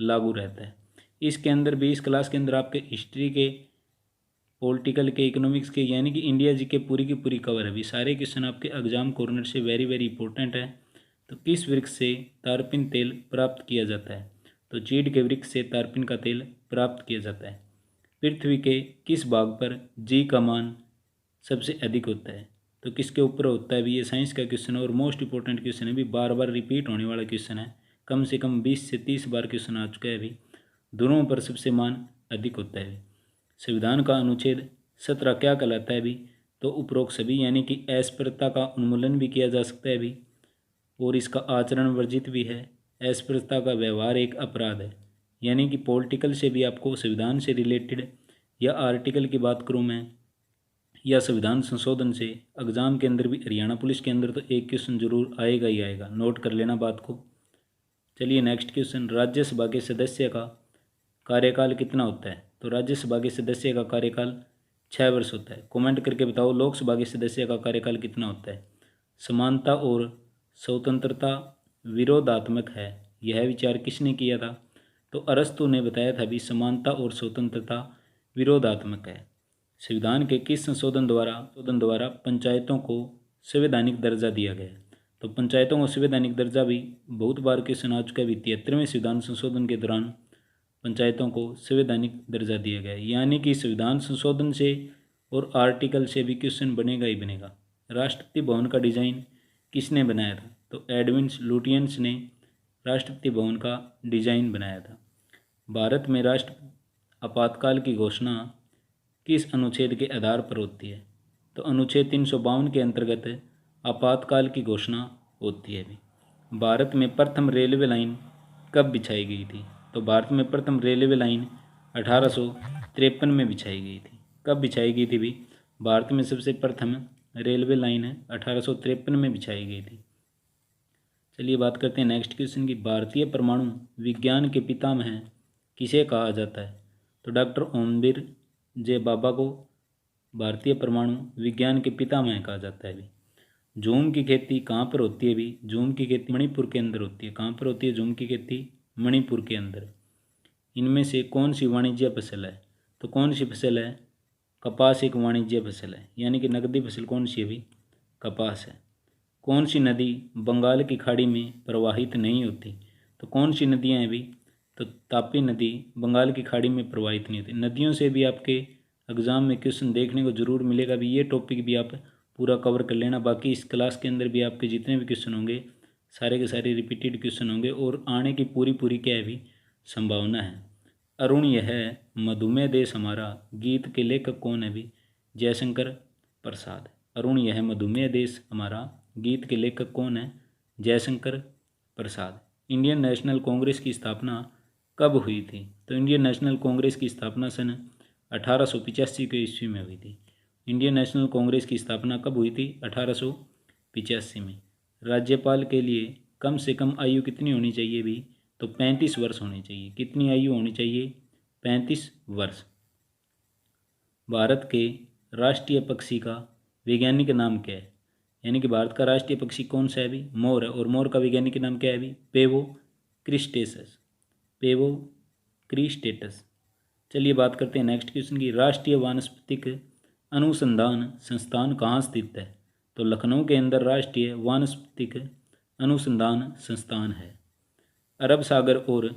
लागू रहता है। इसके अंदर भी, इस क्लास के अंदर आपके हिस्ट्री के, पॉलिटिकल के, इकोनॉमिक्स के, यानी कि इंडिया जी के पूरी की पूरी कवर है। अभी सारे क्वेश्चन आपके एग्जाम कॉर्नर से वेरी वेरी इंपॉर्टेंट है। तो किस वृक्ष से तारपीन तेल प्राप्त किया जाता है? तो चीड़ के वृक्ष से तारपीन का तेल प्राप्त किया जाता है। पृथ्वी के किस भाग पर जी का मान सबसे अधिक होता है? तो किसके ऊपर होता है? भी ये साइंस का क्वेश्चन है और मोस्ट इंपॉर्टेंट क्वेश्चन है। भी बार बार रिपीट होने वाला क्वेश्चन है, कम से कम 20 से 30 बार क्वेश्चन आ चुका है। अभी दोनों पर सबसे मान अधिक होता है। संविधान का अनुच्छेद 17 क्या कहलाता है? भी तो उपरोक्त सभी, यानी कि अस्पृश्यता का उन्मूलन भी किया जा सकता है भी, और इसका आचरण वर्जित भी है। अस्पृश्यता का व्यवहार एक अपराध है। यानी कि पॉलिटिकल से भी आपको, संविधान से रिलेटेड या आर्टिकल की बात करूँ मैं, या संविधान संशोधन से एग्जाम के अंदर भी, हरियाणा पुलिस के अंदर तो एक क्वेश्चन जरूर आएगा ही आएगा, नोट कर लेना बात को। चलिए नेक्स्ट क्वेश्चन, राज्यसभा के सदस्य का कार्यकाल कितना होता है? तो राज्यसभा के सदस्य का कार्यकाल 6 वर्ष होता है। कमेंट करके बताओ लोकसभा के सदस्य का कार्यकाल कितना होता है? समानता और स्वतंत्रता विरोधात्मक है, यह विचार किसने किया था? तो अरस्तु ने बताया था भी समानता और स्वतंत्रता विरोधात्मक है। संविधान के किस संशोधन द्वारा पंचायतों को संवैधानिक दर्जा दिया गया? तो पंचायतों को संवैधानिक दर्जा भी बहुत बार क्वेश्चन आ चुका है। 73वें संविधान संशोधन के दौरान पंचायतों को संवैधानिक दर्जा दिया गया। यानी कि संविधान संशोधन से और आर्टिकल से भी क्वेश्चन बनेगा ही बनेगा। राष्ट्रपति भवन का डिजाइन किसने बनाया था? तो एडविन लुटियंस ने राष्ट्रपति भवन का डिजाइन बनाया था। भारत में राष्ट्र आपातकाल की घोषणा किस अनुच्छेद के आधार पर होती है? तो अनुच्छेद 352 के अंतर्गत आपातकाल की घोषणा होती है। भी भारत में प्रथम रेलवे लाइन कब बिछाई गई थी? तो भारत में प्रथम रेलवे लाइन 1853 में बिछाई गई थी। कब बिछाई गई थी? भी भारत में सबसे प्रथम रेलवे लाइन 1853 में बिछाई गई थी। चलिए बात करते हैं नेक्स्ट क्वेश्चन की, भारतीय परमाणु विज्ञान के पितामह किसे कहा जाता है? तो डॉक्टर ओमवीर जे बाबा को भारतीय परमाणु विज्ञान के पितामह कहा जाता है। भी जूम की खेती कहाँ पर होती है? भी जूम की खेती मणिपुर के अंदर होती है। कहाँ पर होती है जूम की खेती? मणिपुर के अंदर। इनमें से कौन सी वाणिज्य फसल है? तो कौन सी फसल है? कपास एक वाणिज्य फसल है, यानी कि नकदी फसल कौन सी है? भी कपास है। कौन सी नदी बंगाल की खाड़ी में प्रवाहित नहीं होती? तो कौन सी नदियाँ हैं? भी तो तापी नदी बंगाल की खाड़ी में प्रवाहित नहीं होती। नदियों से भी आपके एग्जाम में क्वेश्चन देखने को जरूर मिलेगा। भी ये टॉपिक भी आप पूरा कवर कर लेना। बाकी इस क्लास के अंदर भी आपके जितने भी क्वेश्चन होंगे सारे के सारे रिपीटेड क्वेश्चन होंगे और आने की पूरी पूरी क्या है भी संभावना है। अरुण यह मधुमेह देश हमारा गीत के लेखक कौन है? भी जयशंकर प्रसाद। अरुण यह मधुमेह देश हमारा गीत के लेखक कौन है? जयशंकर प्रसाद। इंडियन नेशनल कांग्रेस की स्थापना कब हुई थी? तो इंडियन नेशनल कांग्रेस की स्थापना सन 1885 के ईस्वी में हुई थी। इंडियन नेशनल कांग्रेस की स्थापना कब हुई थी? 1885 में। राज्यपाल के लिए कम से कम आयु कितनी होनी चाहिए? भी तो 35 वर्ष होनी चाहिए। कितनी आयु होनी चाहिए? 35 वर्ष। भारत के राष्ट्रीय पक्षी का वैज्ञानिक नाम क्या है? यानी कि भारत का राष्ट्रीय पक्षी कौन सा है? भी मोर है। और मोर का वैज्ञानिक नाम क्या है? भी पेवो क्रिस्टेसस। पेवो क्रिस्टेटस। चलिए बात करते हैं नेक्स्ट क्वेश्चन की, राष्ट्रीय वानस्पतिक अनुसंधान संस्थान कहाँ स्थित है? तो लखनऊ के अंदर राष्ट्रीय वानस्पतिक अनुसंधान संस्थान है। अरब सागर और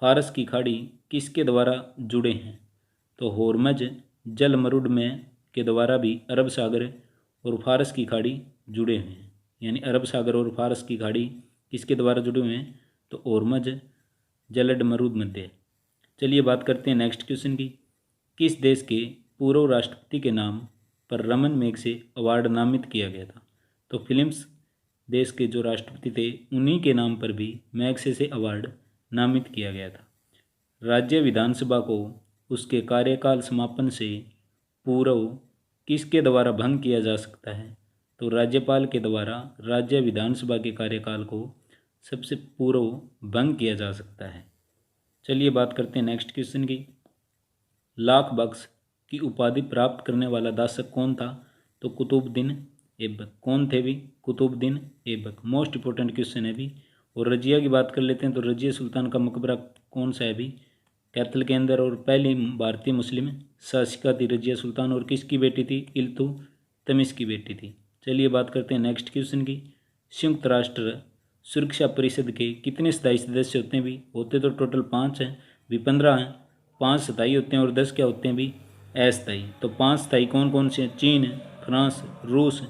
फारस की खाड़ी किसके द्वारा जुड़े हैं? तो होर्मज जलमरुद में के द्वारा भी अरब सागर और फारस की खाड़ी जुड़े हुए हैं। यानी अरब सागर और फारस की खाड़ी किसके द्वारा जुड़े हुए हैं? तो होर्मज जलमरुद मध्य। चलिए बात करते हैं नेक्स्ट क्वेश्चन की, किस देश के पूर्व राष्ट्रपति के नाम पर रमन मैग्से अवार्ड नामित किया गया था? तो फिलिप्स देश के जो राष्ट्रपति थे उन्हीं के नाम पर भी मैग्से से अवार्ड नामित किया गया था। राज्य विधानसभा को उसके कार्यकाल समापन से पूर्व किसके द्वारा भंग किया जा सकता है? तो राज्यपाल के द्वारा राज्य विधानसभा के कार्यकाल को सबसे पूर्व भंग किया जा सकता है। चलिए बात करते हैं नेक्स्ट क्वेश्चन की, लाख बख्श की उपाधि प्राप्त करने वाला दासक कौन था? तो कुतुबुद्दीन ऐबक। कौन थे? भी Qutubuddin Aibak. Most important question है भी और रजिया की बात कर लेते हैं तो रजिया सुल्तान का मकबरा कौन सा है अभी, कैथल के अंदर, और पहली भारतीय मुस्लिम शासिका थी रजिया सुल्तान, और किसकी बेटी थी, इल्तुतमिश की बेटी थी। चलिए बात करते हैं नेक्स्ट क्वेश्चन की। संयुक्त राष्ट्र सुरक्षा परिषद के कितने स्थायी सदस्य होते हैं भी, होते तो टोटल 5 हैं भी, 15 हैं, 5 स्थायी होते हैं और 10 क्या होते हैं भी, अस्थायी। तो 5 स्थायी कौन कौन से हैं, चीन, फ्रांस, रूस,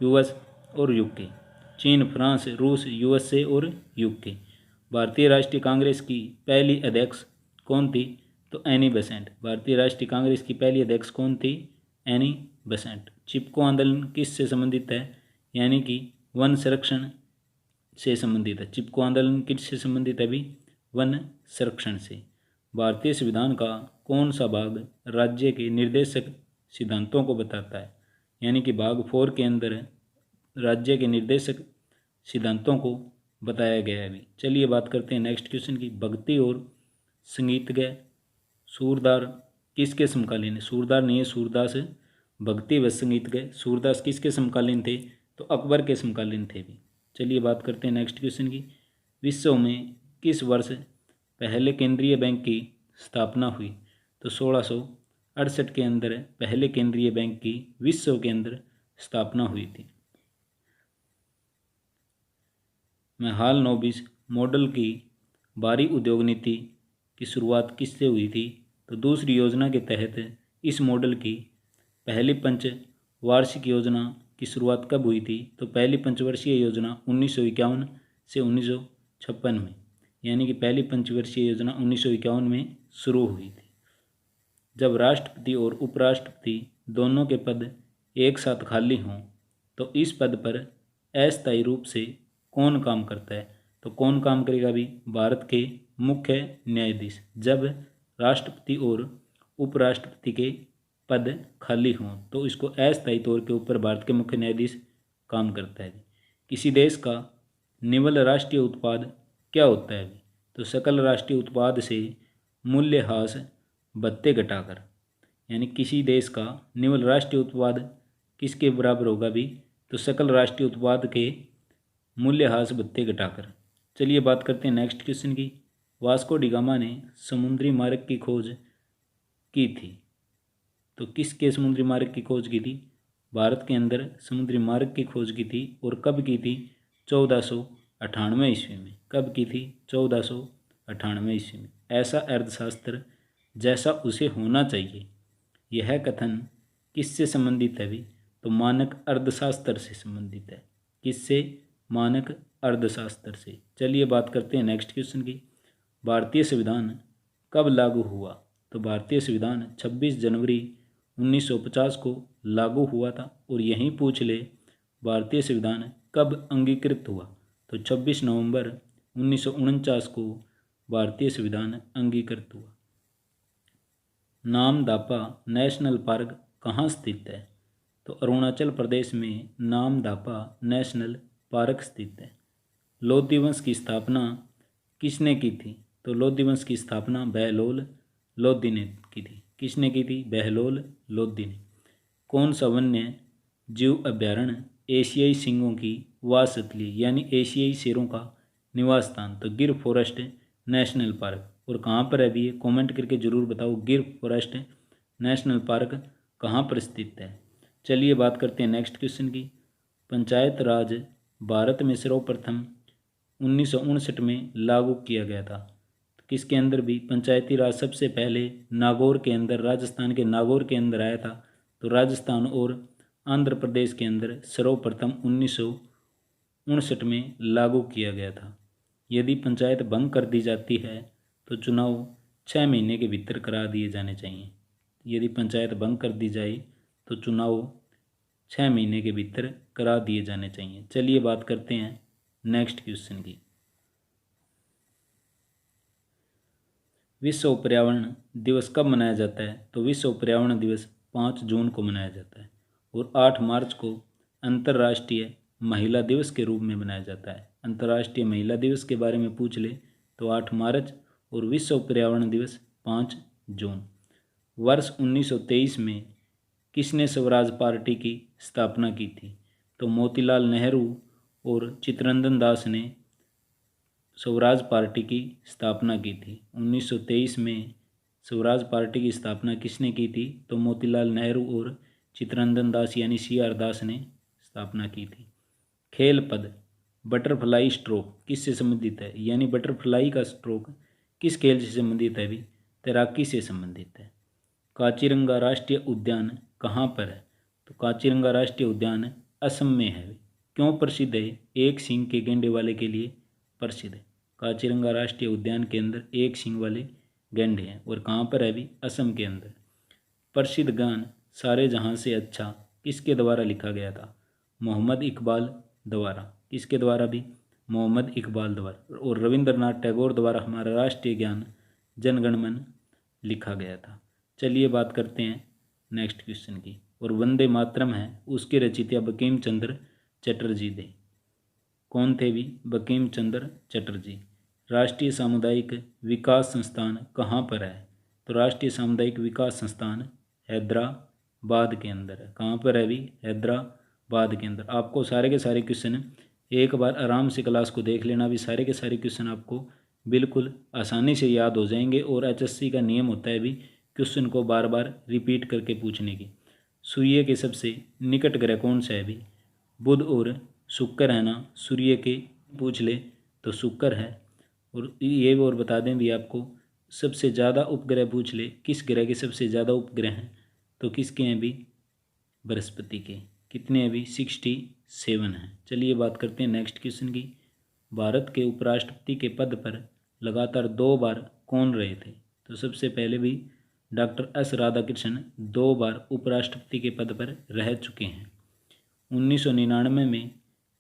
यूएस और यूके। चीन, फ्रांस, रूस, यूएसए और यूके। भारतीय राष्ट्रीय कांग्रेस की पहली अध्यक्ष कौन थी, तो एनी बेसेंट। भारतीय राष्ट्रीय कांग्रेस की पहली अध्यक्ष कौन थी, एनी बेसेंट। चिपको आंदोलन किससे संबंधित है, यानी कि वन संरक्षण से संबंधित है। चिपको आंदोलन किससे संबंधित है भी, वन संरक्षण से। भारतीय संविधान का कौन सा भाग राज्य के निर्देशक सिद्धांतों को बताता है, यानी कि भाग 4 के अंदर राज्य के निर्देशक सिद्धांतों को बताया गया है अभी। चलिए बात करते हैं नेक्स्ट क्वेश्चन की। भक्ति और संगीतज्ञ सूरदार किसके समकालीन है, सूरदार नहीं है, सूरदास। भक्ति व संगीतज्ञ सूरदास किसके समकालीन थे, तो अकबर के समकालीन थे भी। चलिए बात करते हैं नेक्स्ट क्वेश्चन की। विश्व में किस वर्ष पहले केंद्रीय बैंक की स्थापना हुई, तो 1668 के अंदर पहले केंद्रीय बैंक की विश्व के अंदर स्थापना हुई थी। में हाल 9-20 मॉडल की भारी उद्योग नीति की शुरुआत किससे हुई थी, तो दूसरी योजना के तहत इस मॉडल की पहली पंच वार्षिक योजना की शुरुआत कब हुई थी, तो पहली पंचवर्षीय योजना 1951 से 1956 में, यानी कि पहली पंचवर्षीय योजना 1951 में शुरू हुई थी। जब राष्ट्रपति और उपराष्ट्रपति दोनों के पद एक साथ खाली हों तो इस पद पर अस्थायी रूप से कौन काम करता है, तो कौन काम करेगा भी, भारत के मुख्य न्यायाधीश। जब राष्ट्रपति और उपराष्ट्रपति के पद खाली हों तो इसको अस्थायी तौर के ऊपर भारत के मुख्य न्यायाधीश काम करता है। किसी देश का निवल राष्ट्रीय उत्पाद क्या होता है, तो सकल राष्ट्रीय उत्पाद से मूल्यह्रास भत्ते घटाकर, यानी किसी देश का निवल राष्ट्रीय उत्पाद किसके बराबर होगा भी, तो सकल राष्ट्रीय उत्पाद के मूल्यह्रास भत्ते घटाकर। चलिए बात करते हैं नेक्स्ट क्वेश्चन की। वास्को डी गामा ने समुद्री मार्ग की खोज की थी, तो किसके समुद्री मार्ग की खोज की थी, भारत के अंदर समुद्री मार्ग की खोज की थी, और कब की थी, 1498 ईस्वी में। कब की थी, 1498 ईस्वी में। ऐसा अर्थशास्त्र जैसा उसे होना चाहिए, यह कथन किससे संबंधित है भी, तो मानक अर्थशास्त्र से संबंधित है। किससे, मानक अर्थशास्त्र से। चलिए बात करते हैं नेक्स्ट क्वेश्चन की। भारतीय संविधान कब लागू हुआ, तो भारतीय संविधान 26 जनवरी 1950 को लागू हुआ था। और यहीं पूछ ले भारतीय संविधान कब अंगीकृत हुआ, तो 26 नवंबर 1949 को भारतीय संविधान अंगीकृत हुआ। नामदापा नेशनल पार्क कहाँ स्थित है, तो अरुणाचल प्रदेश में नामदापा नेशनल पार्क स्थित है। लोधी वंश की स्थापना किसने की थी, तो लोधी वंश की स्थापना बहलोल लोधी ने की थी। किसने की थी, बहलोल लोधी ने। कौन सा वन्य जीव अभ्यारण्य एशियाई सिंहों की वासस्थली, यानी एशियाई शेरों का निवास स्थान, तो गिर फॉरेस्ट नेशनल पार्क। और कहाँ पर है भी, कमेंट करके जरूर बताओ गिर फॉरेस्ट नेशनल पार्क कहाँ पर स्थित है। चलिए बात करते हैं नेक्स्ट क्वेश्चन की। पंचायत राज भारत में सर्वप्रथम 1959 में लागू किया गया था। तो किसके अंदर भी, पंचायती राज सबसे पहले नागौर के अंदर, राजस्थान के नागौर के अंदर आया था। तो राजस्थान और आंध्र प्रदेश के अंदर सर्वप्रथम 1959 में लागू किया गया था। यदि पंचायत भंग कर दी जाती है तो चुनाव 6 महीने के भीतर करा दिए जाने चाहिए। यदि पंचायत भंग कर दी जाए तो चुनाव 6 महीने के भीतर करा दिए जाने चाहिए। चलिए बात करते हैं नेक्स्ट क्वेश्चन की। विश्व पर्यावरण दिवस कब मनाया जाता है, तो विश्व पर्यावरण दिवस 5 जून को मनाया जाता है। और 8 मार्च को अंतर्राष्ट्रीय महिला दिवस के रूप में मनाया जाता है। अंतर्राष्ट्रीय महिला दिवस के बारे में पूछ ले तो 8 मार्च, और विश्व पर्यावरण दिवस 5 जून। वर्ष 1923 में किसने स्वराज पार्टी की स्थापना की थी, तो मोतीलाल नेहरू और चित्तरंजन दास ने स्वराज पार्टी की स्थापना की थी? 1923 में स्वराज पार्टी की स्थापना किसने की थी? तो मोतीलाल नेहरू और चित्तरंजन दास यानी CR दास ने स्थापना की थी। खेल पद बटरफ्लाई स्ट्रोक किससे संबंधित है? यानी बटरफ्लाई का स्ट्रोक किस खेल से संबंधित है? भी तैराकी से संबंधित है। काजीरंगा राष्ट्रीय उद्यान कहाँ पर है? तो काजीरंगा राष्ट्रीय उद्यान असम में है। क्यों प्रसिद्ध है? एक सींग के गैंडे वाले के लिए प्रसिद्ध है। काजीरंगा राष्ट्रीय उद्यान के अंदर एक सींग वाले गैंडे हैं और कहाँ पर है? भी असम के अंदर। प्रसिद्ध गान सारे जहाँ से अच्छा किसके द्वारा लिखा गया था? मोहम्मद इकबाल द्वारा। किसके द्वारा? भी मोहम्मद इकबाल द्वारा। और रविंद्रनाथ टैगोर द्वारा हमारा राष्ट्रीय गान जन गण मन लिखा गया था। चलिए बात करते हैं नेक्स्ट क्वेश्चन की। और वंदे मातरम है उसके रचयिता बंकिम चंद्र चटर्जी थे। कौन थे? भी बंकिम चंद्र चटर्जी। राष्ट्रीय सामुदायिक विकास संस्थान कहाँ पर है? तो राष्ट्रीय सामुदायिक विकास संस्थान हैदराबाद के अंदर है। कहाँ पर है? भी हैदराबाद के अंदर। आपको सारे के सारे क्वेश्चन एक बार आराम से क्लास को देख लेना, भी सारे के सारे क्वेश्चन आपको बिल्कुल आसानी से याद हो जाएंगे। और HSC का नियम होता है भी क्वेश्चन को बार बार रिपीट करके पूछने की। सूर्य के सबसे निकट ग्रह कौन सा है? भी बुध और शुक्र है ना। सूर्य के पूछ ले तो शुक्र है। और ये और बता दें भी आपको, सबसे ज़्यादा उपग्रह पूछ ले किस ग्रह के सबसे ज़्यादा उपग्रह हैं? तो किसके हैं? भी बृहस्पति के। कितने हैं? भी 67 हैं। चलिए बात करते हैं नेक्स्ट क्वेश्चन की। भारत के उपराष्ट्रपति के पद पर लगातार 2 बार कौन रहे थे? तो सबसे पहले भी डॉक्टर S राधाकृष्णन 2 बार उपराष्ट्रपति के पद पर रह चुके हैं। 1999 में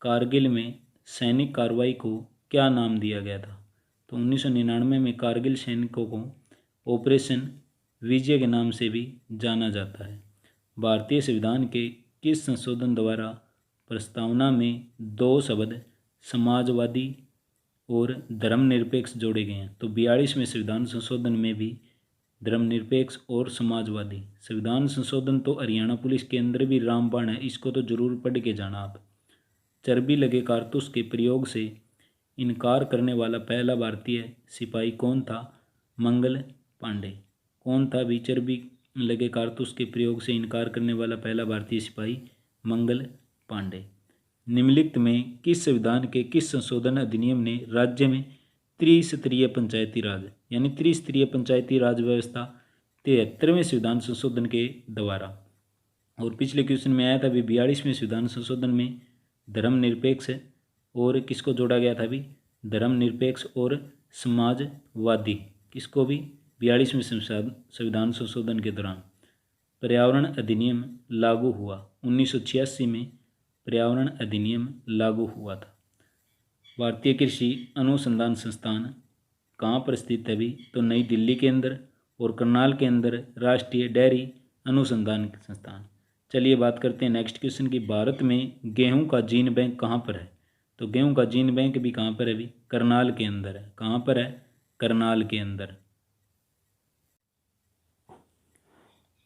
कारगिल में सैनिक कार्रवाई को क्या नाम दिया गया था? तो 1999 में कारगिल सैनिकों को ऑपरेशन विजय के नाम से भी जाना जाता है। भारतीय संविधान के किस संशोधन द्वारा प्रस्तावना में 2 शब्द समाजवादी और धर्मनिरपेक्ष जोड़े गए हैं? तो 42वें संविधान संशोधन में भी धर्मनिरपेक्ष और समाजवादी। संविधान संशोधन तो हरियाणा पुलिस के अंदर भी रामबाण है, इसको तो जरूर पढ़ के जाना आप। चर्बी लगे कारतूस के प्रयोग से इनकार करने वाला पहला भारतीय सिपाही कौन था? मंगल पांडे। कौन था? भी चर्बी लगे कारतूस के प्रयोग से इनकार करने वाला पहला भारतीय सिपाही मंगल पांडे। निम्नलिखित में किस संविधान के किस संशोधन अधिनियम ने राज्य में त्रिस्तरीय पंचायती राज यानी त्रिस्तरीय पंचायती राज व्यवस्था 73वें संविधान संशोधन के द्वारा? और पिछले क्वेश्चन में आया था भी 42वें संविधान संशोधन में धर्मनिरपेक्ष और किसको जोड़ा गया था? भी धर्मनिरपेक्ष और समाजवादी। किसको? भी 42वें संविधान संशोधन के दौरान। पर्यावरण अधिनियम लागू हुआ 1986 में। पर्यावरण अधिनियम लागू हुआ था। भारतीय कृषि अनुसंधान संस्थान कहाँ पर स्थित है? भी तो नई दिल्ली के अंदर। और करनाल के अंदर राष्ट्रीय डेयरी अनुसंधान संस्थान। चलिए बात करते हैं नेक्स्ट क्वेश्चन की। भारत में गेहूं का जीन बैंक कहाँ पर है? तो गेहूं का जीन बैंक भी कहाँ पर है? भी करनाल के अंदर है। कहाँ पर है? करनाल के अंदर।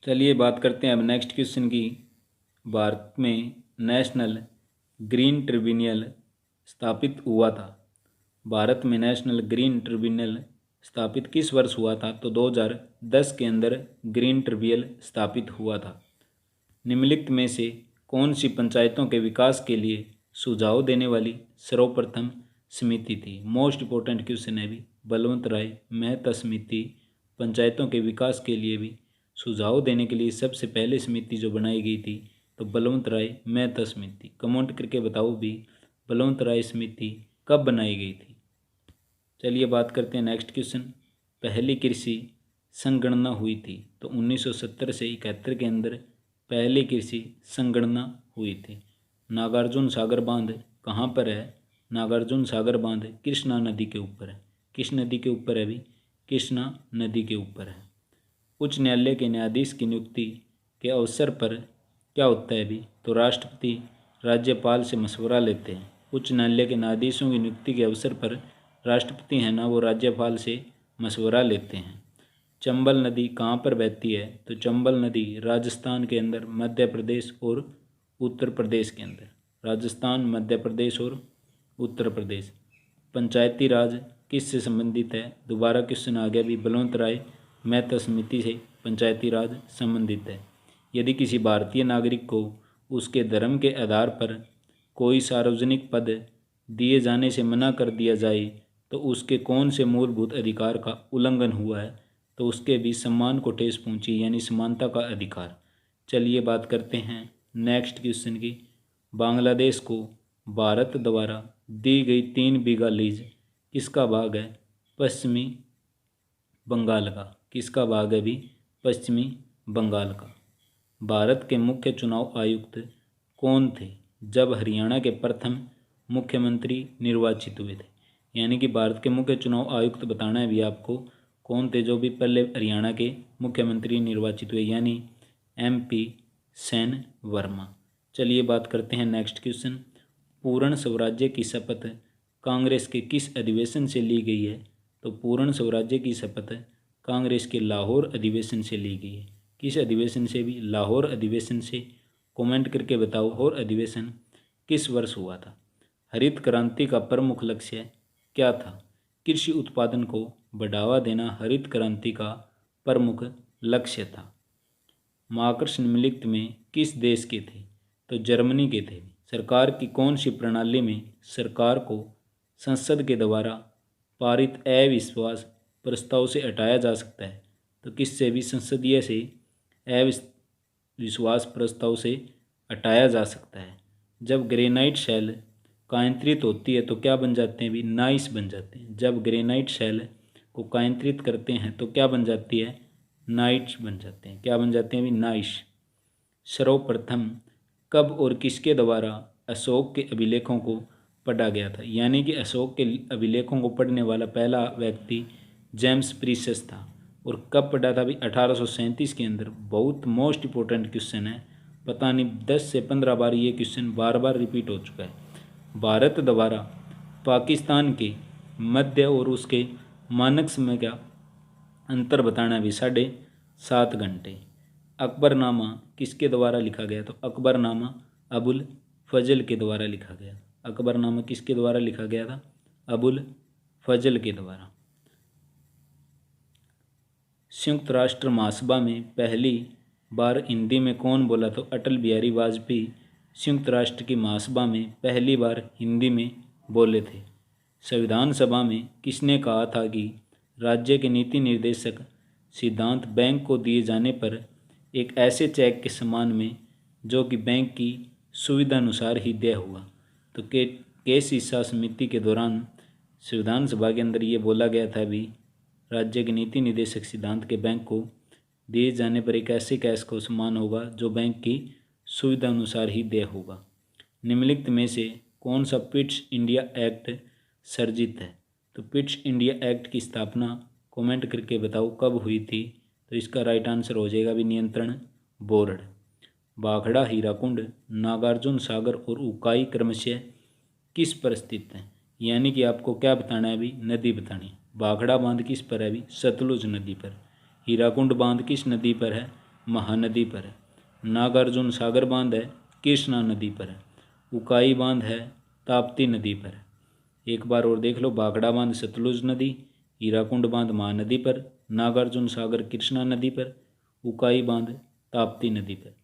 चलिए बात करते हैं अब नेक्स्ट क्वेश्चन की। भारत में नेशनल ग्रीन ट्रिब्यूनल स्थापित हुआ था। भारत में नेशनल ग्रीन ट्रिब्यूनल स्थापित किस वर्ष हुआ था? तो 2010 के अंदर ग्रीन ट्रिब्यूनल स्थापित हुआ था। निम्नलिखित में से कौन सी पंचायतों के विकास के लिए सुझाव देने वाली सर्वप्रथम समिति थी? मोस्ट इंपॉर्टेंट क्वेश्चन है भी। बलवंत राय मेहता समिति पंचायतों के विकास के लिए भी सुझाव देने के लिए सबसे पहले समिति जो बनाई गई थी तो बलवंत राय मेहता समिति। कमेंट करके बताओ भी बलवंत राय समिति कब बनाई गई थी? चलिए बात करते हैं नेक्स्ट क्वेश्चन। पहली कृषि संगणना हुई थी तो 1970 से 71 के अंदर पहली कृषि संगणना हुई थी। नागार्जुन सागर बांध कहाँ पर है? नागार्जुन सागर बांध कृष्णा नदी के ऊपर है। किस नदी के ऊपर है? भी कृष्णा नदी के ऊपर है। उच्च न्यायालय के न्यायाधीश की नियुक्ति के अवसर पर क्या होता है? भी तो राष्ट्रपति राज्यपाल से मशवरा लेते हैं। उच्च न्यायालय के न्यायाधीशों की नियुक्ति के अवसर पर राष्ट्रपति हैं ना, वो राज्यपाल से मशवरा लेते हैं। चंबल नदी कहाँ पर बहती है? तो चंबल नदी राजस्थान के अंदर, मध्य प्रदेश और उत्तर प्रदेश के अंदर। राजस्थान, मध्य प्रदेश और उत्तर प्रदेश। पंचायती राज किससे संबंधित है? दोबारा क्वेश्चन आ गया भी, बलवंत राय मेहता समिति से पंचायती राज संबंधित है। यदि किसी भारतीय नागरिक को उसके धर्म के आधार पर कोई सार्वजनिक पद दिए जाने से मना कर दिया जाए तो उसके कौन से मूलभूत अधिकार का उल्लंघन हुआ है? तो उसके भी सम्मान को ठेस पहुंची, यानी समानता का अधिकार। चलिए बात करते हैं नेक्स्ट क्वेश्चन की। बांग्लादेश को भारत द्वारा दी गई 3 बीघा लीज किसका भाग है? पश्चिमी बंगाल का। किसका भाग है भी? पश्चिमी बंगाल का। भारत के मुख्य चुनाव आयुक्त कौन थे जब हरियाणा के प्रथम मुख्यमंत्री निर्वाचित हुए थे? यानी कि भारत के मुख्य चुनाव आयुक्त बताना है भी आपको कौन थे जो भी पहले हरियाणा के मुख्यमंत्री निर्वाचित हुए, यानी MP सेन वर्मा। चलिए बात करते हैं नेक्स्ट क्वेश्चन। पूर्ण स्वराज्य की शपथ कांग्रेस के किस अधिवेशन से ली गई है? तो पूर्ण स्वराज्य की शपथ कांग्रेस के लाहौर अधिवेशन से ली गई है। किस अधिवेशन से भी? लाहौर अधिवेशन से। कमेंट करके बताओ लाहौर अधिवेशन किस वर्ष हुआ था? हरित क्रांति का प्रमुख लक्ष्य क्या था? कृषि उत्पादन को बढ़ावा देना हरित क्रांति का प्रमुख लक्ष्य था। महाकर्ष निम्नलिखित में किस देश के थे? तो जर्मनी के थे। सरकार की कौन सी प्रणाली में सरकार को संसद के द्वारा पारित अविश्वास प्रस्ताव से हटाया जा सकता है? तो किससे भी? संसदीय से अविश्वास प्रस्ताव से हटाया जा सकता है। जब ग्रेनाइट शेल कायंत्रित होती है तो क्या बन जाते हैं भी? नाइस बन जाते हैं। जब ग्रेनाइट शेल को कायंत्रित करते हैं तो क्या बन जाती है? नाइट्स बन जाते हैं। क्या बन जाते हैं भी? नाइस। सर्वप्रथम कब और किसके द्वारा अशोक के अभिलेखों को पढ़ा गया था? यानी कि अशोक के अभिलेखों को पढ़ने वाला पहला व्यक्ति जेम्स प्रीसस था। और कब पढ़ा था भी? 1837 के अंदर। बहुत मोस्ट इंपॉर्टेंट क्वेश्चन है, पता नहीं 10 से 15 बार ये क्वेश्चन बार बार रिपीट हो चुका है। भारत द्वारा पाकिस्तान के मध्य और उसके मानक समय का अंतर बताना भी 7.5 घंटे। अकबरनामा किसके द्वारा लिखा गया? तो अकबरनामा अबुल फजल के द्वारा लिखा गया। अकबरनामा किसके द्वारा लिखा गया था? अबुल फजल के द्वारा। संयुक्त राष्ट्र महासभा में पहली बार हिंदी में कौन बोला? तो अटल बिहारी वाजपेयी संयुक्त राष्ट्र की महासभा में पहली बार हिंदी में बोले थे। संविधान सभा में किसने कहा था कि राज्य के नीति निर्देशक सिद्धांत बैंक को दिए जाने पर एक ऐसे चेक के समान में जो कि बैंक की सुविधा अनुसार ही देय हुआ? तो केस ईसा समिति के दौरान संविधान सभा के अंदर ये बोला गया था भी राज्य के नीति निर्देशक सिद्धांत के बैंक को दिए जाने पर एक ऐसे कैश को समान होगा जो बैंक की सुविधा अनुसार ही देय होगा। निम्नलिखित में से कौन सा पिट्स इंडिया एक्ट सर्जित है? तो पिट्स इंडिया एक्ट की स्थापना कमेंट करके बताओ कब हुई थी? तो इसका राइट आंसर हो जाएगा भी नियंत्रण बोर्ड। भाखड़ा, हीराकुंड, नागार्जुन सागर और उकाई क्रमशः किस पर स्थित है? यानी कि आपको क्या बताना है भी? नदी बतानी। भाखड़ा बांध किस पर है भी? सतलुज नदी पर। हीराकुंड बांध किस नदी पर है? महानदी पर है। नागार्जुन सागर बांध है कृष्णा नदी पर है। उकाई बांध है ताप्ती नदी पर है। एक बार और देख लो, भाखड़ा बांध सतलुज नदी, हीराकुंड बांध महानदी पर, नागार्जुन सागर कृष्णा नदी पर, उकाई बांध ताप्ती नदी पर।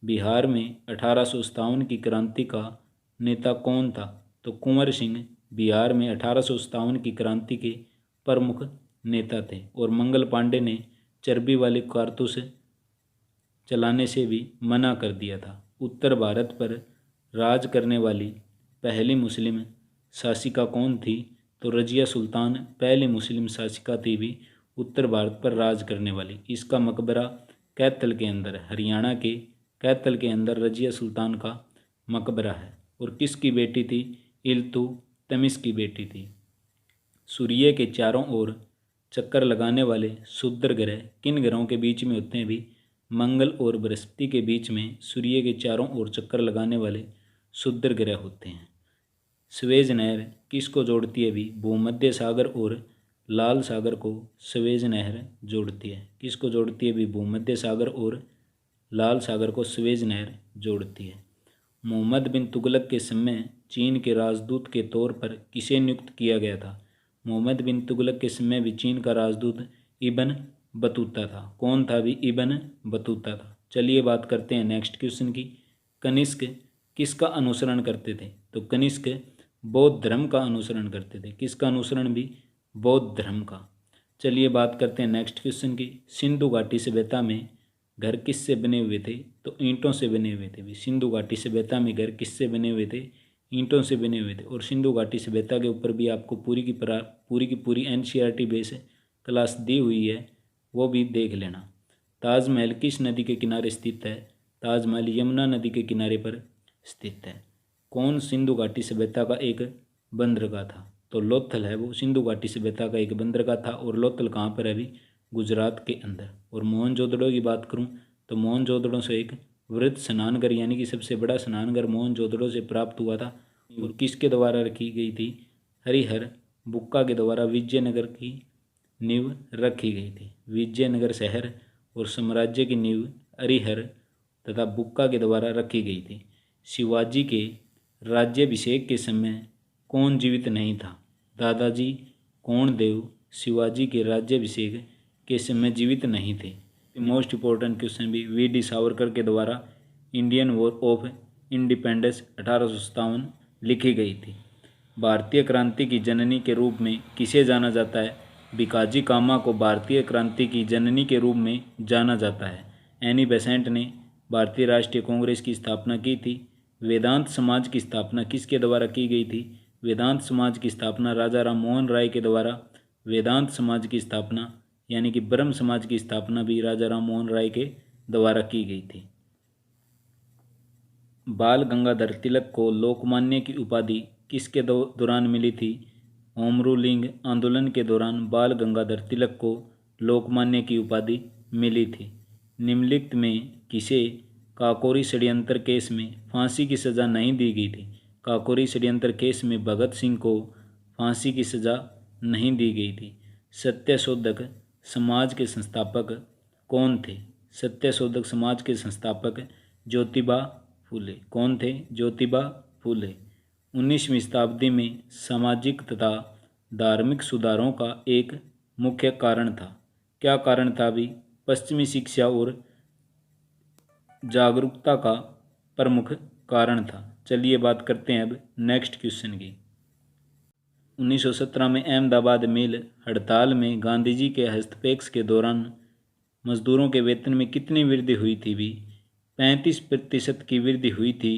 बिहार में 1857 की क्रांति का नेता कौन था? तो कुंवर सिंह बिहार में 1857 की क्रांति के प्रमुख नेता थे। और मंगल पांडे ने चर्बी वाले कारतूस चलाने से भी मना कर दिया था। उत्तर भारत पर राज करने वाली पहली मुस्लिम शासिका कौन थी? तो रजिया सुल्तान पहली मुस्लिम शासिका थी भी उत्तर भारत पर राज करने वाली। इसका मकबरा कैथल के अंदर है। हरियाणा के कैथल के अंदर रजिया सुल्तान का मकबरा है। और किसकी बेटी थी? इल्तुतमिश की बेटी थी। सूर्य के चारों ओर चक्कर लगाने वाले क्षुद्र ग्रह किन ग्रहों के बीच में होते हैं भी? मंगल और बृहस्पति के बीच में सूर्य के चारों ओर चक्कर लगाने वाले क्षुद्र ग्रह होते हैं। स्वेज नहर किसको जोड़ती है भी? भूमध्य सागर और लाल सागर को स्वेज नहर जोड़ती है। किसको जोड़ती है भी? भूमध्य सागर और लाल सागर को स्वेज नहर जोड़ती है। मोहम्मद बिन तुगलक के समय चीन के राजदूत के तौर पर किसे नियुक्त किया गया था? मोहम्मद बिन तुगलक के समय भी चीन का राजदूत इब्न बतूता था। कौन था भी? इब्न बतूता था। चलिए बात करते हैं नेक्स्ट क्वेश्चन की। कनिष्क किसका अनुसरण करते थे? तो कनिष्क बौद्ध धर्म का अनुसरण करते थे। किसका अनुसरण भी? बौद्ध धर्म का। चलिए बात करते हैं नेक्स्ट क्वेश्चन की। सिंधु घाटी सभ्यता में घर किससे बने हुए थे? तो ईंटों से बने हुए थे भी। सिंधु घाटी सभ्यता में घर किससे बने हुए थे? ईंटों से बने हुए थे। और सिंधु घाटी सभ्यता के ऊपर भी आपको पूरी की पूरी एनसीईआरटी बेस क्लास दी हुई है, वो भी देख लेना। ताजमहल किस नदी के किनारे स्थित है? ताजमहल यमुना नदी के किनारे पर स्थित है। कौन सिंधु घाटी सभ्यता का एक बंदरगाह था? तो लोथल है वो सिंधु घाटी सभ्यता का एक बंदरगाह था। और लोथल कहाँ पर है अभी? गुजरात के अंदर। और मोहनजोदड़ो की बात करूँ तो मोहनजोदड़ो से एक वृहद स्नानघर यानी कि सबसे बड़ा स्नानघर मोहनजोदड़ो से प्राप्त हुआ था। और किसके द्वारा रखी गई थी? हरिहर बुक्का के द्वारा विजयनगर की नींव रखी गई थी। विजयनगर शहर और साम्राज्य की नींव हरिहर तथा बुक्का के द्वारा रखी गई थी। शिवाजी के राज्याभिषेक के समय कौन जीवित नहीं था? दादाजी कोंडदेव शिवाजी के राज्याभिषेक के समय जीवित नहीं थे। मोस्ट इम्पोर्टेंट क्वेश्चन भी वी.डी. सावरकर के द्वारा इंडियन वॉर ऑफ इंडिपेंडेंस 1857 लिखी गई थी। भारतीय क्रांति की जननी के रूप में किसे जाना जाता है? भिकाजी कामा को भारतीय क्रांति की जननी के रूप में जाना जाता है। एनी बेसेंट ने भारतीय राष्ट्रीय कांग्रेस की स्थापना की थी। वेदांत समाज की स्थापना किसके द्वारा की गई थी? वेदांत समाज की स्थापना राजा राम मोहन राय के द्वारा वेदांत समाज की स्थापना यानी कि ब्रह्म समाज की स्थापना भी राजा राम मोहन राय के द्वारा की गई थी। बाल गंगाधर तिलक को लोकमान्य की उपाधि किसके दौरान मिली थी? होम रूलिंग आंदोलन के दौरान बाल गंगाधर तिलक को लोकमान्य की उपाधि मिली थी। निम्नलिखित में किसे काकोरी षड्यंत्र केस में फांसी की सज़ा नहीं दी गई थी? काकोरी षड्यंत्र केस में भगत सिंह को फांसी की सज़ा नहीं दी गई थी। सत्यशोधक समाज के संस्थापक कौन थे? सत्यशोधक समाज के संस्थापक ज्योतिबा फूले। कौन थे? ज्योतिबा फूले। 19वीं शताब्दी में सामाजिक तथा धार्मिक सुधारों का एक मुख्य कारण था। क्या कारण था भी? पश्चिमी शिक्षा और जागरूकता का प्रमुख कारण था। चलिए बात करते हैं अब नेक्स्ट क्वेश्चन की। 1917 में अहमदाबाद मिल हड़ताल में गांधी जी के हस्तक्षेप के दौरान मजदूरों के वेतन में कितनी वृद्धि हुई थी भी? 35% की वृद्धि हुई थी।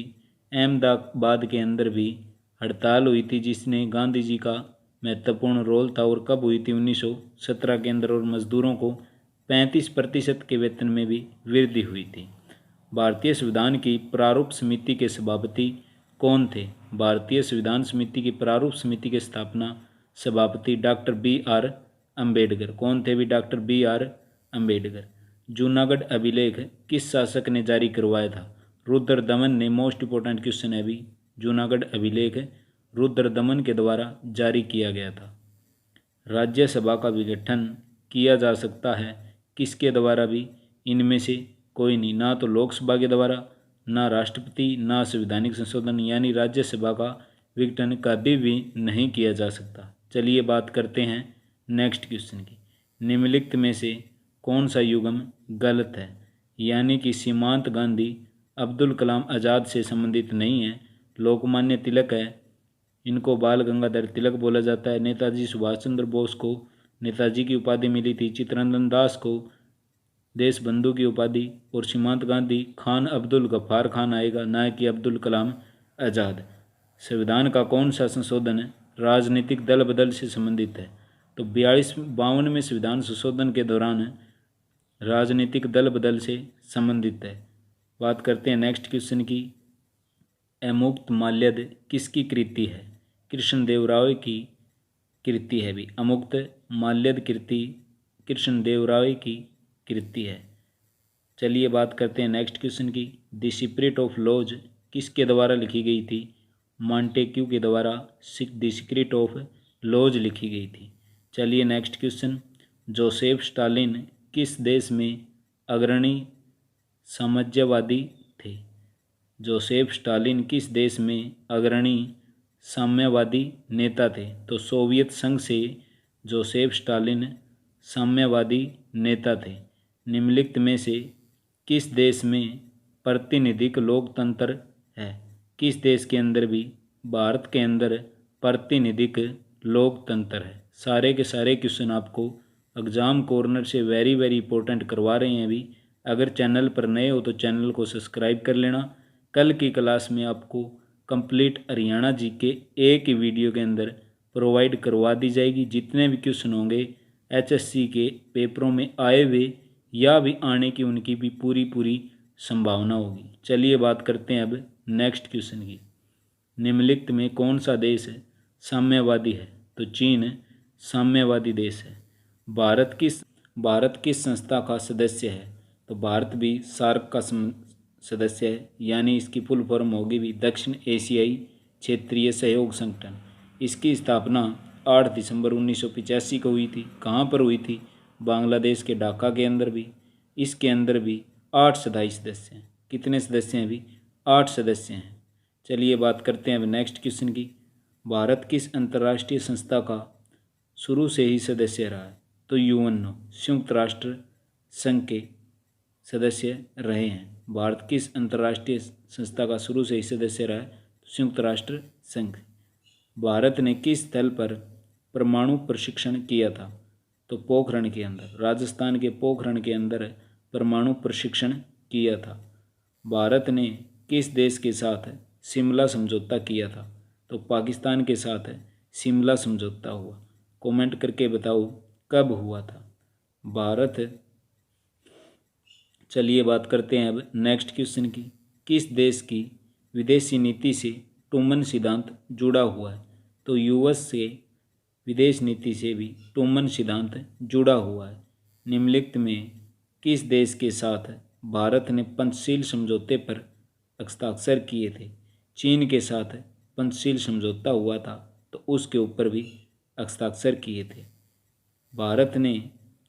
अहमदाबाद के अंदर भी हड़ताल हुई थी जिसने गांधी जी का महत्वपूर्ण रोल था। और कब हुई थी? 1917 के अंदर। और मजदूरों को 35% के वेतन में भी वृद्धि हुई थी। भारतीय संविधान की प्रारूप समिति के सभापति कौन थे? भारतीय संविधान समिति की प्रारूप समिति की स्थापना सभापति डॉक्टर बी.आर. अम्बेडकर। कौन थे भी? Doctor B R. अम्बेडकर। जूनागढ़ अभिलेख किस शासक ने जारी करवाया था? रुद्रदमन ने। मोस्ट इंपोर्टेंट क्वेश्चन है अभी। जूनागढ़ अभिलेख रुद्रदमन के द्वारा जारी किया गया था। राज्यसभा का विघटन किया जा सकता है किसके द्वारा भी? इनमें से कोई नहीं। ना तो लोकसभा के द्वारा, ना राष्ट्रपति, ना संवैधानिक संशोधन यानी राज्यसभा का विघटन कभी भी नहीं किया जा सकता। चलिए बात करते हैं नेक्स्ट क्वेश्चन की। निम्नलिखित में से कौन सा युग्म गलत है? यानी कि सीमांत गांधी अब्दुल कलाम आज़ाद से संबंधित नहीं है। लोकमान्य तिलक है, इनको बाल गंगाधर तिलक बोला जाता है। नेताजी सुभाष चंद्र बोस को नेताजी की उपाधि मिली थी। चित्तरंजन दास को देश बंधु की उपाधि। और सीमांत गांधी खान अब्दुल गफ्फार खान आएगा, ना कि अब्दुल कलाम आज़ाद। संविधान का कौन सा संशोधन राजनीतिक दल बदल से संबंधित है? तो 42-52 में संविधान संशोधन के दौरान राजनीतिक दल बदल से संबंधित है। बात करते हैं नेक्स्ट क्वेश्चन की। अमुक्त माल्यद किसकी कृति है? कृष्णदेव की कृति है भी। अमुक्त माल्यद कृति कृष्णदेव की कृति है। चलिए बात करते हैं नेक्स्ट क्वेश्चन की। द सीक्रेट ऑफ लॉज किसके द्वारा लिखी गई थी? मॉन्टेक्यू के द्वारा द सीक्रेट ऑफ लॉज लिखी गई थी। चलिए नेक्स्ट क्वेश्चन। जोसेफ स्टालिन किस देश में अग्रणी साम्राज्यवादी थे? जोसेफ स्टालिन किस देश में अग्रणी साम्यवादी नेता थे? तो सोवियत संघ से जोसेफ स्टालिन साम्यवादी नेता थे। निम्नलिखित में से किस देश में प्रातिनिधिक लोकतंत्र है? किस देश के अंदर भी भारत के अंदर प्रातिनिधिक लोकतंत्र है। सारे के सारे क्वेश्चन आपको एग्जाम कॉर्नर से वेरी वेरी इंपॉर्टेंट करवा रहे हैं अभी। अगर चैनल पर नए हो तो चैनल को सब्सक्राइब कर लेना। कल की क्लास में आपको कंप्लीट हरियाणा जीके एक ही वीडियो के अंदर प्रोवाइड करवा दी जाएगी। जितने भी क्वेश्चन होंगे एचएससी के पेपरों में आए हुए या भी आने की उनकी भी पूरी पूरी संभावना होगी। चलिए बात करते हैं अब नेक्स्ट क्वेश्चन की। निम्नलिखित में कौन सा देश साम्यवादी है? तो चीन साम्यवादी देश है। भारत किस संस्था का सदस्य है? तो भारत भी सार्क का सदस्य है, यानी इसकी फुल फॉर्म होगी भी दक्षिण एशियाई क्षेत्रीय सहयोग संगठन। इसकी स्थापना 8 दिसंबर 1985 को हुई थी। कहाँ पर हुई थी? बांग्लादेश के ढाका के अंदर भी। इसके अंदर भी 8 स्थायी सदस्य हैं। कितने सदस्य हैं? भी 8 सदस्य हैं। चलिए बात करते हैं अब नेक्स्ट क्वेश्चन की। भारत किस अंतर्राष्ट्रीय संस्था का शुरू से ही सदस्य रहा है? तो यूएनओ संयुक्त राष्ट्र संघ के सदस्य रहे हैं। भारत किस अंतर्राष्ट्रीय संस्था का शुरू से ही सदस्य रहा है? संयुक्त राष्ट्र संघ। भारत ने किस स्थल पर परमाणु प्रशिक्षण किया था? तो पोखरण के अंदर, राजस्थान के पोखरण के अंदर परमाणु प्रशिक्षण किया था। भारत ने किस देश के साथ शिमला समझौता किया था? तो पाकिस्तान के साथ शिमला समझौता हुआ। कमेंट करके बताओ कब हुआ था भारत। चलिए बात करते हैं अब नेक्स्ट क्वेश्चन की। किस देश की विदेशी नीति से ट्रूमन सिद्धांत जुड़ा हुआ है? तो यूएस से विदेश नीति से भी ट्रूमन सिद्धांत जुड़ा हुआ है। निम्नलिखित में किस देश के साथ भारत ने पंचशील समझौते पर हस्ताक्षर किए थे? चीन के साथ पंचशील समझौता हुआ था तो उसके ऊपर भी हस्ताक्षर किए थे। भारत ने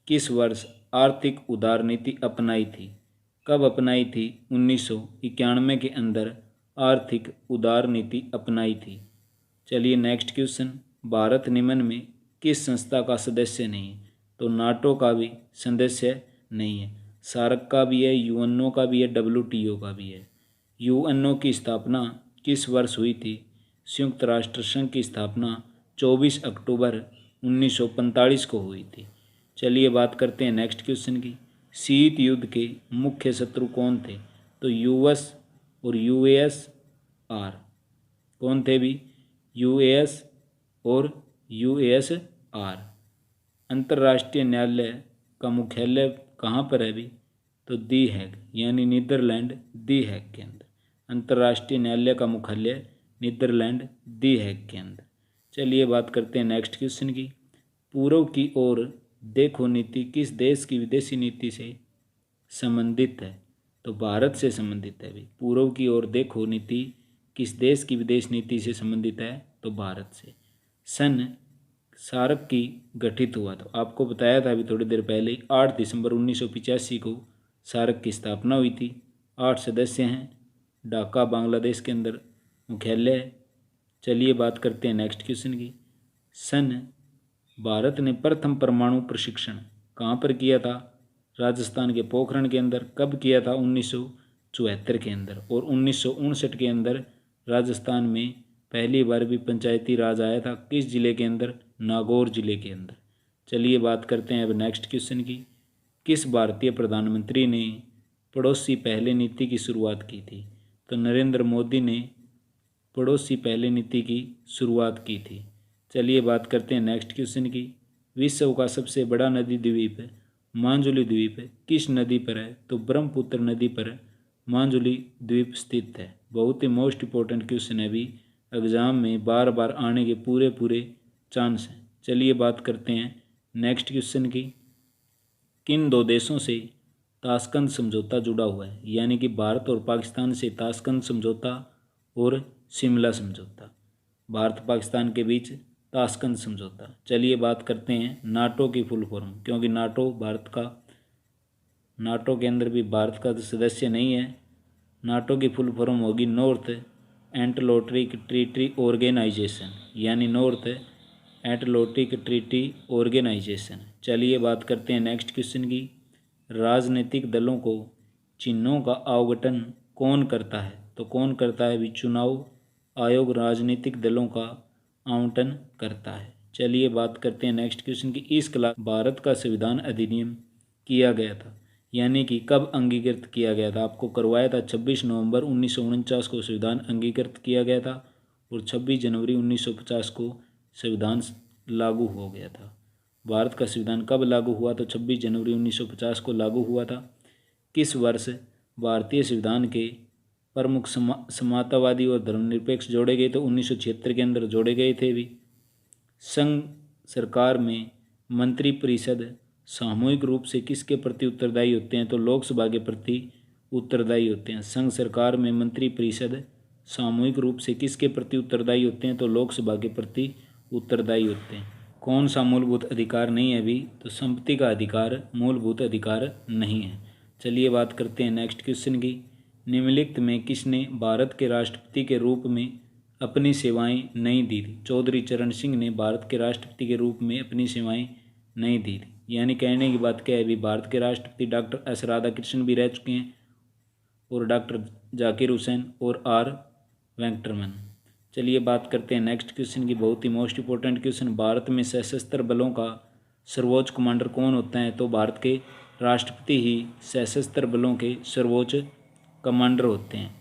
किस वर्ष आर्थिक उदार नीति अपनाई थी? कब अपनाई थी? 1991 के अंदर आर्थिक उदार नीति अपनाई थी। चलिए नेक्स्ट क्वेश्चन। भारत निम्न में किस संस्था का सदस्य नहीं है? तो नाटो का भी सदस्य नहीं है, सार्क का भी है, यूएनओ का भी है, डब्ल्यूटीओ का भी है। यूएनओ की स्थापना किस वर्ष हुई थी? संयुक्त राष्ट्र संघ की स्थापना 24 अक्टूबर 1945 को हुई थी। चलिए बात करते हैं नेक्स्ट क्वेश्चन की। शीत युद्ध के मुख्य शत्रु कौन थे? तो यूएस और यूएसआर। कौन थे भी? यूएस और यूएसआर। अंतर्राष्ट्रीय न्यायालय का मुख्यालय कहाँ पर है भी? तो दी हैग, यानी नीदरलैंड दी हैग के अंदर। अंतर्राष्ट्रीय न्यायालय का मुख्यालय नीदरलैंड दी हैग के अंदर। चलिए बात करते हैं नेक्स्ट क्वेश्चन की। पूर्व की ओर देखो नीति किस देश की विदेशी नीति से संबंधित है? तो भारत से संबंधित है भी। पूर्व की ओर देखो नीति किस देश की विदेश नीति से संबंधित है? तो भारत से। सन सार्क की गठित हुआ तो आपको बताया था अभी थोड़ी देर पहले 8 दिसंबर 1985 को सार्क की स्थापना हुई थी। 8 सदस्य हैं। ढाका बांग्लादेश के अंदर मुख्यालय है। चलिए बात करते हैं नेक्स्ट क्वेश्चन की। सन भारत ने प्रथम परमाणु प्रशिक्षण कहाँ पर किया था? राजस्थान के पोखरण के अंदर। कब किया था? 1974 के अंदर। और 1959 के अंदर राजस्थान में पहली बार भी पंचायती राज आया था। किस जिले के अंदर? नागौर जिले के अंदर। चलिए बात करते हैं अब नेक्स्ट क्वेश्चन की। किस भारतीय प्रधानमंत्री ने पड़ोसी पहले नीति की शुरुआत की थी? तो नरेंद्र मोदी ने पड़ोसी पहले नीति की शुरुआत की थी। चलिए बात करते हैं नेक्स्ट क्वेश्चन की। विश्व का सबसे बड़ा नदी द्वीप है मांजुली द्वीप है किस नदी पर है? तो ब्रह्मपुत्र नदी पर मांजुली द्वीप स्थित है। बहुत ही मोस्ट इंपॉर्टेंट क्वेश्चन है भी, एग्जाम में बार बार आने के पूरे पूरे चांस हैं। चलिए बात करते हैं नेक्स्ट क्वेश्चन की। किन दो देशों से ताशकंद समझौता जुड़ा हुआ है? यानी कि भारत और पाकिस्तान से ताशकंद समझौता और शिमला समझौता। भारत पाकिस्तान के बीच ताशकंद समझौता। चलिए बात करते हैं नाटो की फुल फॉर्म, क्योंकि नाटो के अंदर भी भारत का सदस्य नहीं है। नाटो की फुल फॉर्म होगी नॉर्थ एटलांटिक ट्रीटी ऑर्गेनाइजेशन, यानी नॉर्थ एटलांटिक ट्रीटी ऑर्गेनाइजेशन। चलिए बात करते हैं नेक्स्ट क्वेश्चन की। राजनीतिक दलों को चिन्हों का आवंटन कौन करता है? तो कौन करता है भी? चुनाव आयोग राजनीतिक दलों का आवंटन करता है। चलिए बात करते हैं नेक्स्ट क्वेश्चन की। इस क्लास भारत का संविधान अधिनियम किया गया था, यानी कि कब अंगीकृत किया गया था? आपको करवाया था 26 नवंबर 1949 को संविधान अंगीकृत किया गया था और 26 जनवरी 1950 को संविधान लागू हो गया था। भारत का संविधान कब लागू हुआ? तो 26 जनवरी 1950 को लागू हुआ था। किस वर्ष भारतीय संविधान के प्रमुख समतावादी और धर्मनिरपेक्ष जोड़े गए? तो 1976 के अंदर जोड़े गए थे भी। संघ सरकार में मंत्रिपरिषद सामूहिक रूप से किसके प्रति उत्तरदायी होते हैं? तो लोकसभा के प्रति उत्तरदायी होते हैं। संघ सरकार में मंत्रिपरिषद सामूहिक रूप से किसके प्रति उत्तरदायी होते हैं? तो लोकसभा के प्रति उत्तरदायी होते हैं। कौन सा मूलभूत अधिकार नहीं है अभी? तो संपत्ति का अधिकार मूलभूत अधिकार नहीं है। चलिए बात करते हैं नेक्स्ट क्वेश्चन की। निम्नलिखित में किसने भारत के राष्ट्रपति के रूप में अपनी सेवाएं नहीं दी थी? चौधरी चरण सिंह ने भारत के राष्ट्रपति के रूप में अपनी सेवाएं नहीं दी थी। यानी कहने की बात क्या है अभी? भारत के राष्ट्रपति डॉक्टर एस राधाकृष्णन भी रह चुके हैं और डॉक्टर जाकिर हुसैन और आर वेंकटरमन। चलिए बात करते हैं नेक्स्ट क्वेश्चन की। बहुत ही मोस्ट इंपॉर्टेंट क्वेश्चन। भारत में सशस्त्र बलों का सर्वोच्च कमांडर कौन होता है? तो भारत के राष्ट्रपति ही सशस्त्र बलों के सर्वोच्च कमांडर होते हैं।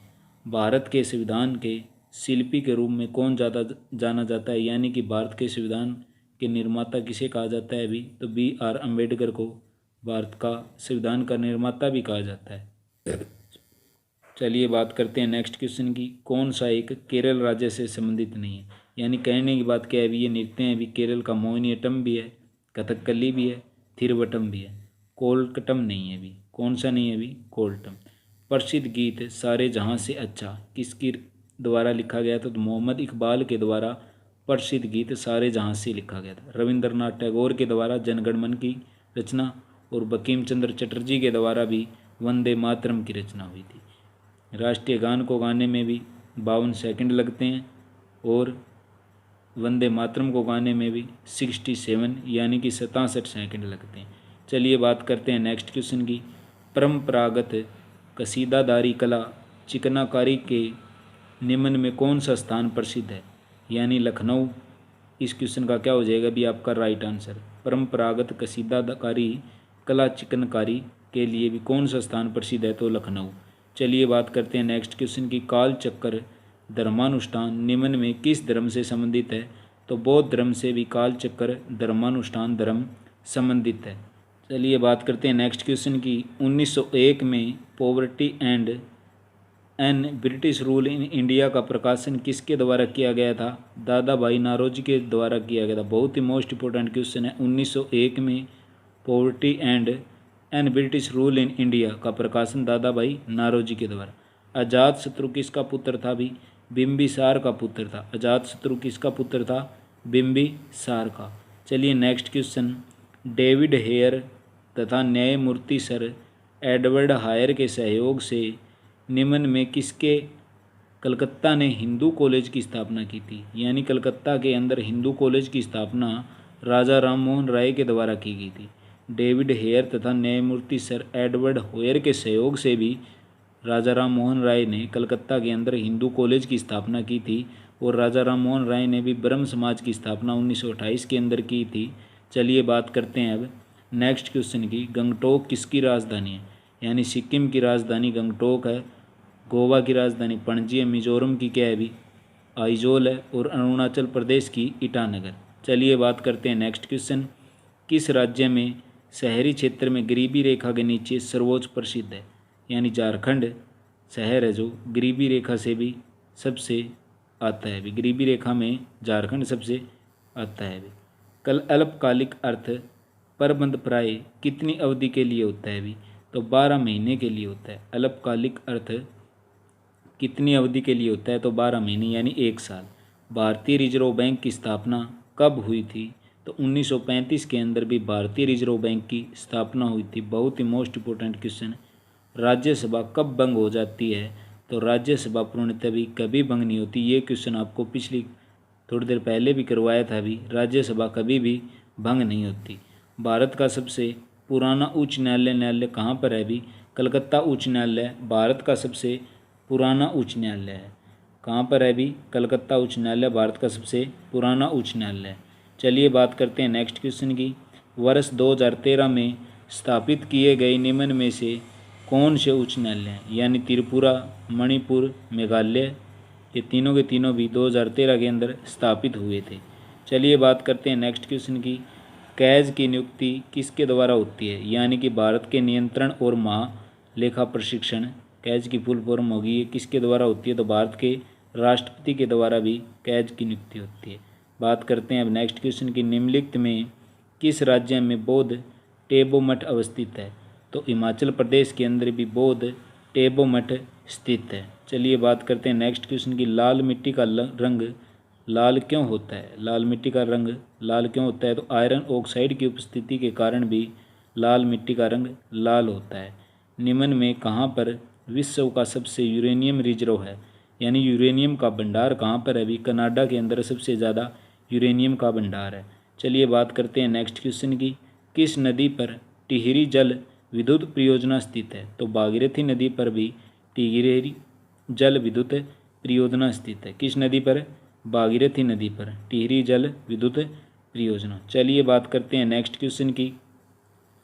भारत के संविधान के शिल्पी के रूप में कौन जाना जाता है? यानी कि भारत के संविधान के निर्माता किसे कहा जाता है अभी? तो BR अम्बेडकर को भारत का संविधान का निर्माता भी कहा जाता है। चलिए बात करते हैं नेक्स्ट क्वेश्चन की। कौन सा एक केरल राज्य से संबंधित नहीं है? यानी कहने की बात क्या है अभी? ये नृत्य हैं अभी केरल का मोहिनीअट्टम भी है, कथकली भी है, थिरवटम भी है, कोलकटम नहीं है अभी। कौन सा नहीं है अभी? कोलटम। प्रसिद्ध गीत सारे जहाँ से अच्छा किसके द्वारा लिखा गया था? तो मोहम्मद इकबाल के द्वारा प्रसिद्ध गीत सारे जहाँ से लिखा गया था। रविंद्रनाथ टैगोर के द्वारा जनगण मन की रचना और बंकिम चंद्र चटर्जी के द्वारा भी वंदे मातरम की रचना हुई थी। राष्ट्रीय गान को गाने में भी 52 सेकंड लगते हैं और वंदे मातरम को गाने में भी 67 यानी कि 67 सेकंड लगते हैं। चलिए बात करते हैं नेक्स्ट क्वेश्चन की। परंपरागत कसीदादारी कला चिकनाकारी के निम्न में कौन सा स्थान प्रसिद्ध है? यानी लखनऊ। इस क्वेश्चन का क्या हो जाएगा भी आपका राइट आंसर? परंपरागत कसीदाकारी कला चिकनकारी के लिए भी कौन सा स्थान प्रसिद्ध है? तो लखनऊ। चलिए बात करते हैं नेक्स्ट क्वेश्चन की। काल चक्र धर्मानुष्ठान निम्न में किस धर्म से संबंधित है? तो बौद्ध धर्म से भी काल चक्र धर्मानुष्ठान धर्म संबंधित है। चलिए बात करते हैं नेक्स्ट क्वेश्चन की। 1901 में poverty and un British rule in India का प्रकाशन किसके द्वारा किया गया था? दादा भाई नारोजी के द्वारा किया गया था। बहुत ही मोस्ट इंपॉर्टेंट क्वेश्चन है। 1901 में poverty and un British rule in India का प्रकाशन दादा भाई नारोजी के द्वारा। अजातशत्रु किसका पुत्र था भी? बिम्बिसार का पुत्र था। अजातशत्रु किसका पुत्र था? बिम्बिसार का। चलिए नेक्स्ट क्वेश्चन। डेविड हेयर तथा न्यायमूर्ति सर एडवर्ड हायर के सहयोग से निम्न में किसके कलकत्ता ने हिंदू कॉलेज की स्थापना की थी? यानी कलकत्ता के अंदर हिंदू कॉलेज की स्थापना राजा राम मोहन राय के द्वारा की गई थी। डेविड हेयर तथा न्यायमूर्ति सर एडवर्ड होयर के सहयोग से भी राजा राम मोहन राय ने कलकत्ता के अंदर हिंदू कॉलेज की स्थापना की थी और राजा राम मोहन राय ने भी ब्रह्म समाज की स्थापना 1928 के अंदर की थी। चलिए बात करते हैं अब नेक्स्ट क्वेश्चन की। गंगटोक किसकी राजधानी है? यानी सिक्किम की राजधानी गंगटोक है, गोवा की राजधानी पणजी है, मिजोरम की क्या है भी? आइजोल है और अरुणाचल प्रदेश की ईटानगर। चलिए बात करते हैं नेक्स्ट क्वेश्चन। किस राज्य में शहरी क्षेत्र में गरीबी रेखा के नीचे सर्वोच्च प्रसिद्ध है? यानी झारखंड शहर है जो गरीबी रेखा से भी सबसे आता है भी। गरीबी रेखा में झारखंड सबसे आता है भी। कल अल्पकालिक अर्थ प्रबंध प्राय कितनी अवधि के लिए होता है भी? तो 12 महीने के लिए होता है। अल्पकालिक अर्थ कितनी अवधि के लिए होता है? तो 12 महीने यानी 1 साल। भारतीय रिजर्व बैंक की स्थापना कब हुई थी? तो 1935 के अंदर भी भारतीय रिजर्व बैंक की स्थापना हुई थी। बहुत ही मोस्ट इंपॉर्टेंट क्वेश्चन। राज्यसभा कब भंग हो जाती है? तो राज्यसभा पूर्णतः भी कभी भंग नहीं होती। ये क्वेश्चन आपको पिछली थोड़ी देर पहले भी करवाया था। अभी राज्यसभा कभी भी भंग नहीं होती। भारत का सबसे पुराना उच्च न्यायालय कहाँ पर है? अभी कलकत्ता उच्च न्यायालय भारत का सबसे पुराना उच्च न्यायालय है। कहाँ पर है? अभी कलकत्ता उच्च न्यायालय भारत का सबसे पुराना उच्च न्यायालय है। चलिए बात करते हैं नेक्स्ट क्वेश्चन की। वर्ष 2013 में स्थापित किए गए निम्न में से कौन से उच्च न्यायालय हैं? यानी त्रिपुरा, मणिपुर, मेघालय, ये तीनों के तीनों भी 2013 के अंदर स्थापित हुए थे। चलिए बात करते हैं नेक्स्ट क्वेश्चन की। कैग की नियुक्ति किसके द्वारा होती है? यानी कि भारत के नियंत्रण और महालेखा प्रशिक्षण, कैग की फुल फॉर्म होगी, ये किसके द्वारा होती है? तो भारत के राष्ट्रपति के द्वारा भी कैग की नियुक्ति होती है। बात करते हैं अब नेक्स्ट क्वेश्चन की। निम्नलिखित में किस राज्य में बौद्ध टेबो मठ अवस्थित है? तो हिमाचल प्रदेश के अंदर भी बौद्ध टेबो मठ स्थित है। चलिए बात करते हैं नेक्स्ट क्वेश्चन की। लाल मिट्टी का रंग लाल क्यों होता है? लाल मिट्टी का रंग लाल क्यों होता है? तो आयरन ऑक्साइड की उपस्थिति के कारण भी लाल मिट्टी का रंग लाल होता है। निम्न में कहाँ पर विश्व का सबसे यूरेनियम रिजर्व है? यानी यूरेनियम का भंडार कहाँ पर है? अभी कनाडा के अंदर सबसे ज़्यादा यूरेनियम का भंडार है। चलिए बात करते हैं नेक्स्ट क्वेश्चन की। किस नदी पर टिहरी जल विद्युत परियोजना स्थित है? तो भागीरथी नदी पर भी टिहरी जल विद्युत परियोजना स्थित है। किस नदी पर? भागीरथी नदी पर टिहरी जल विद्युत परियोजना। चलिए बात करते हैं नेक्स्ट क्वेश्चन की।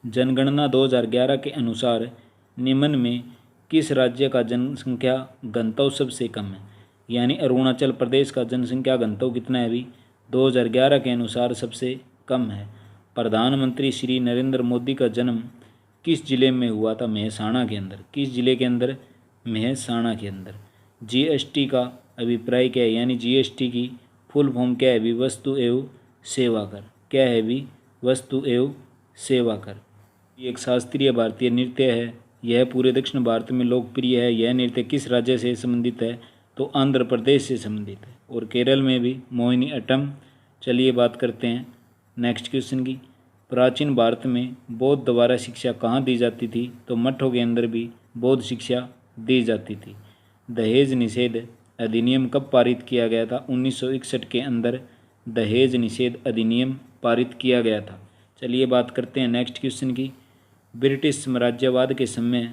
जनगणना 2011 के अनुसार निम्न में किस राज्य का जनसंख्या घनत्व सबसे कम है? यानी अरुणाचल प्रदेश का जनसंख्या घनत्व कितना है? अभी 2011 के अनुसार सबसे कम है। प्रधानमंत्री श्री नरेंद्र मोदी का जन्म किस जिले में हुआ था? मेहसाणा के अंदर। किस जिले के अंदर? मेहसाणा के अंदर। जीएसटी का अभिप्राय क्या है? यानी जीएसटी की फुल फॉर्म क्या है? अभी वस्तु एवं सेवा कर। क्या है? अभी वस्तु एवं सेवा कर। ये एक शास्त्रीय भारतीय नृत्य है। यह पूरे दक्षिण भारत में लोकप्रिय है। यह नृत्य किस राज्य से संबंधित है? तो आंध्र प्रदेश से संबंधित है। और केरल में भी मोहिनी अट्टम। चलिए बात करते हैं नेक्स्ट क्वेश्चन की। प्राचीन भारत में बौद्ध द्वारा शिक्षा कहाँ दी जाती थी? तो मठों के अंदर भी बौद्ध शिक्षा दी जाती थी। दहेज निषेध अधिनियम कब पारित किया गया था? 1961 के अंदर दहेज निषेध अधिनियम पारित किया गया था। चलिए बात करते हैं नेक्स्ट क्वेश्चन की। ब्रिटिश साम्राज्यवाद के समय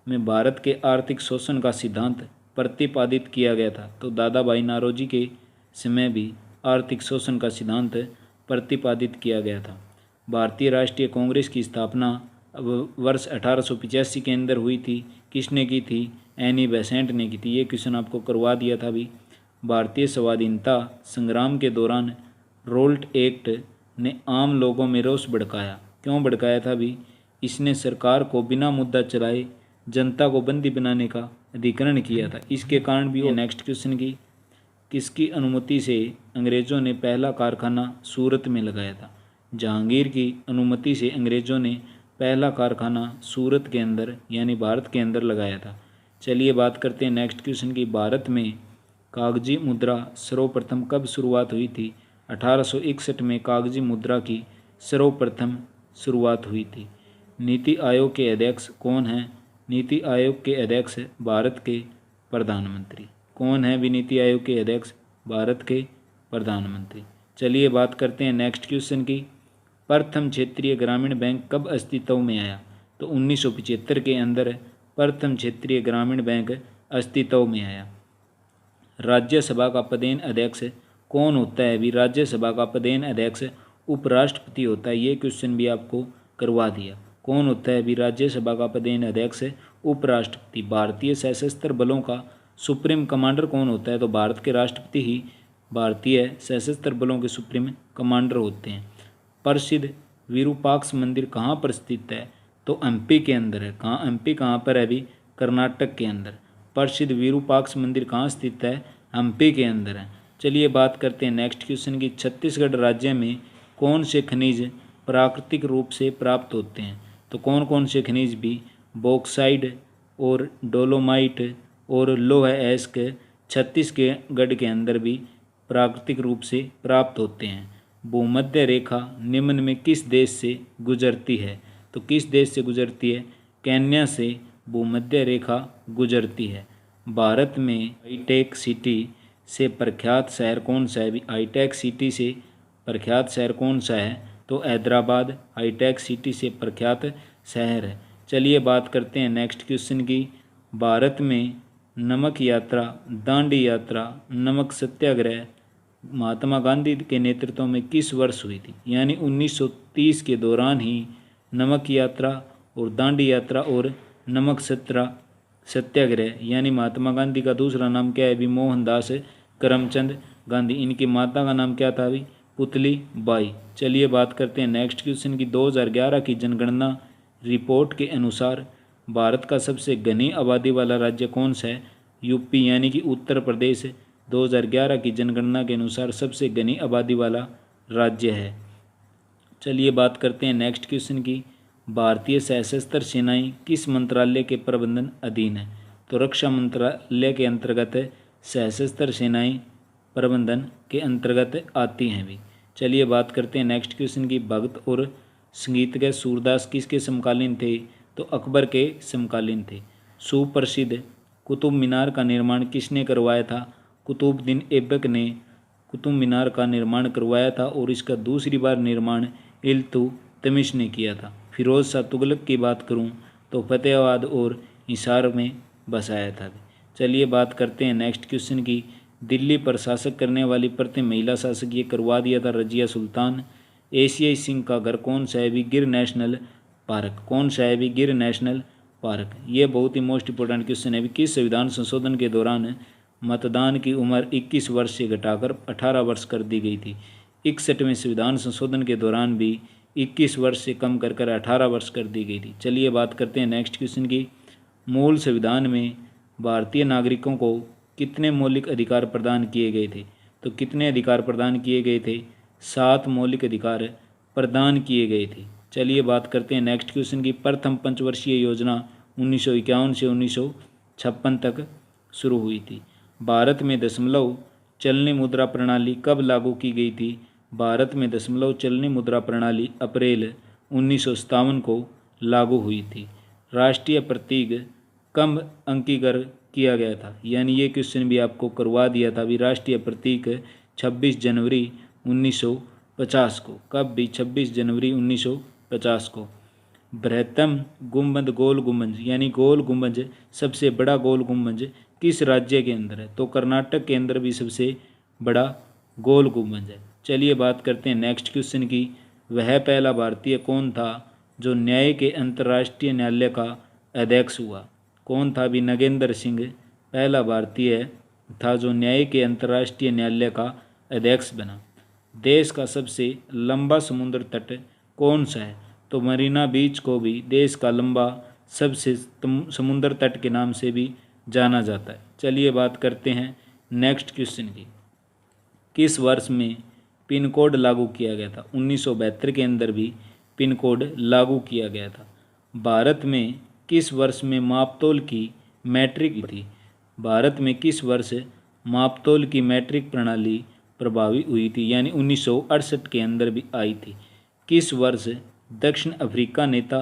में भारत के आर्थिक शोषण का सिद्धांत प्रतिपादित किया गया था। तो दादा भाई नौरोजी के समय भी आर्थिक शोषण का सिद्धांत प्रतिपादित किया गया था। भारतीय राष्ट्रीय कांग्रेस की स्थापना वर्ष 1885 के अंदर हुई थी। किसने की थी? एनी बेसेंट ने की थी। ये क्वेश्चन आपको करवा दिया था अभी। भारतीय स्वाधीनता संग्राम के दौरान रोल्ट एक्ट ने आम लोगों में रोष भड़काया। क्यों भड़काया था? अभी इसने सरकार को बिना मुद्दा चलाए जनता को बंदी बनाने का अधिकरण किया था। इसके कारण भी वो नेक्स्ट क्वेश्चन की। किसकी अनुमति से अंग्रेज़ों ने पहला कारखाना सूरत में लगाया था? जहांगीर की अनुमति से अंग्रेज़ों ने पहला कारखाना सूरत के अंदर यानी भारत के अंदर लगाया था। चलिए बात करते हैं नेक्स्ट क्वेश्चन की। भारत में कागजी मुद्रा सर्वप्रथम कब शुरुआत हुई थी? 1861 में कागजी मुद्रा की सर्वप्रथम शुरुआत हुई थी। नीति आयोग के अध्यक्ष कौन हैं? नीति आयोग के अध्यक्ष भारत के प्रधानमंत्री। कौन है भी नीति आयोग के अध्यक्ष? भारत के प्रधानमंत्री। चलिए बात करते हैं नेक्स्ट क्वेश्चन की। प्रथम क्षेत्रीय ग्रामीण बैंक कब अस्तित्व में आया? तो 1975 के अंदर प्रथम क्षेत्रीय ग्रामीण बैंक अस्तित्व में आया। राज्यसभा का पदेन अध्यक्ष कौन होता है? भी राज्यसभा का पदेन अध्यक्ष उपराष्ट्रपति होता है। ये क्वेश्चन भी आपको करवा दिया। कौन होता है? भी राज्यसभा का पदेन अध्यक्ष उपराष्ट्रपति। भारतीय सशस्त्र बलों का सुप्रीम कमांडर कौन होता है? तो भारत के राष्ट्रपति ही भारतीय सशस्त्र बलों के सुप्रीम कमांडर होते हैं। प्रसिद्ध विरूपाक्ष मंदिर कहाँ पर स्थित है? तो एमपी के अंदर है। कहाँ? एमपी कहाँ पर है? अभी कर्नाटक के अंदर। प्रसिद्ध विरूपाक्ष मंदिर कहाँ स्थित है? एमपी के अंदर है। चलिए बात करते हैं नेक्स्ट क्वेश्चन की। छत्तीसगढ़ राज्य में कौन से खनिज प्राकृतिक रूप से प्राप्त होते हैं? तो कौन कौन से खनिज भी? बॉक्साइड और डोलोमाइट और लौह अयस्क छत्तीसगढ़ के अंदर भी प्राकृतिक रूप से प्राप्त होते हैं। भूमध्य रेखा निम्न में किस देश से गुजरती है? तो किस देश से गुजरती है? केन्या से भूमध्य रेखा गुजरती है। भारत में हाईटेक सिटी से प्रख्यात शहर कौन सा है? भी हाईटेक सिटी से प्रख्यात शहर कौन सा है? तो हैदराबाद हाईटेक सिटी से प्रख्यात शहर है। चलिए बात करते हैं नेक्स्ट क्वेश्चन की। भारत में नमक यात्रा, दांडी यात्रा, नमक सत्याग्रह महात्मा गांधी के नेतृत्व में किस वर्ष हुई थी? यानी 1930 के दौरान ही नमक यात्रा और दांडी यात्रा और नमक सत्याग्रह, यानी महात्मा गांधी का दूसरा नाम क्या है? भी मोहनदास करमचंद गांधी। इनकी माता का नाम क्या था? भी पुतली बाई। चलिए बात करते हैं नेक्स्ट क्वेश्चन की। 2011 की जनगणना रिपोर्ट के अनुसार भारत का सबसे घनी आबादी वाला राज्य कौन सा है? यूपी यानी कि उत्तर प्रदेश 2011 की जनगणना के अनुसार सबसे घनी आबादी वाला राज्य है। चलिए बात करते हैं नेक्स्ट क्वेश्चन की। भारतीय सशस्त्र सेनाएं किस मंत्रालय के प्रबंधन अधीन है? तो रक्षा मंत्रालय के अंतर्गत सशस्त्र सेनाएं प्रबंधन के अंतर्गत आती हैं भी। चलिए बात करते हैं नेक्स्ट क्वेश्चन की। भगत और संगीतज्ञ सूरदास किसके समकालीन थे? तो अकबर के समकालीन थे। सुप्रसिद्ध कुतुब मीनार का निर्माण किसने करवाया था? कुतुबुद्दीन ऐबक ने कुतुब मीनार का निर्माण करवाया था और इसका दूसरी बार निर्माण इल्तुतमिश ने किया था। फिरोज शाह तुगलक की बात करूं तो फतेहाबाद और हिसार में बसाया था। चलिए बात करते हैं नेक्स्ट क्वेश्चन की। दिल्ली पर शासक करने वाली प्रथम महिला शासक ये करवा दिया था रजिया सुल्तान। एशियाई सिंह का घर कौन सा है? भी गिर नेशनल पार्क। कौन सा है? भी गिर नेशनल पार्क। ये बहुत ही मोस्ट इंपॉर्टेंट क्वेश्चन है। भी किस संविधान संशोधन के दौरान मतदान की उम्र 21 वर्ष से घटाकर 18 वर्ष कर दी गई थी? 61वें संविधान संशोधन के दौरान भी 21 वर्ष से कम कर 18 वर्ष कर दी गई थी। चलिए बात करते हैं नेक्स्ट क्वेश्चन की। मूल संविधान में भारतीय नागरिकों को कितने मौलिक अधिकार प्रदान किए गए थे? तो कितने अधिकार प्रदान किए गए थे? 7 मौलिक अधिकार प्रदान किए गए थे। चलिए बात करते हैं नेक्स्ट क्वेश्चन की। प्रथम पंचवर्षीय योजना 1951 से 1956 तक शुरू हुई थी। भारत में दशमलव चलनी मुद्रा प्रणाली कब लागू की गई थी? भारत में दशमलव चलनी मुद्रा प्रणाली अप्रैल 1957 को लागू हुई थी। राष्ट्रीय प्रतीक कब अंकीकृत किया गया था? यानी ये क्वेश्चन भी आपको करवा दिया था। भी राष्ट्रीय प्रतीक 26 जनवरी 1950 को। कब? भी 26 जनवरी 1950 को। बृहत्तम गुंबद गोल गुंबज, यानी गोल गुंबज सबसे बड़ा गोल गुंबज किस राज्य के अंदर है? तो कर्नाटक के अंदर भी सबसे बड़ा गोल गुंबज है। चलिए बात करते हैं नेक्स्ट क्वेश्चन की। वह पहला भारतीय कौन था जो न्याय के अंतर्राष्ट्रीय न्यायालय का अध्यक्ष हुआ? कौन था? भी नगेंद्र सिंह पहला भारतीय था जो न्याय के अंतर्राष्ट्रीय न्यायालय का अध्यक्ष बना। देश का सबसे लंबा समुद्र तट कौन सा है? तो मरीना बीच को भी देश का लंबा सबसे समुद्र तट के नाम से भी जाना जाता है। चलिए बात करते हैं नेक्स्ट क्वेश्चन की। किस वर्ष में पिन कोड लागू किया गया था? 1972 के अंदर भी पिन कोड लागू किया गया था। भारत में किस वर्ष में मापतोल की मैट्रिक थी? भारत में किस वर्ष मापतोल की मैट्रिक प्रणाली प्रभावी हुई थी? यानी 1968 के अंदर भी आई थी। किस वर्ष दक्षिण अफ्रीका नेता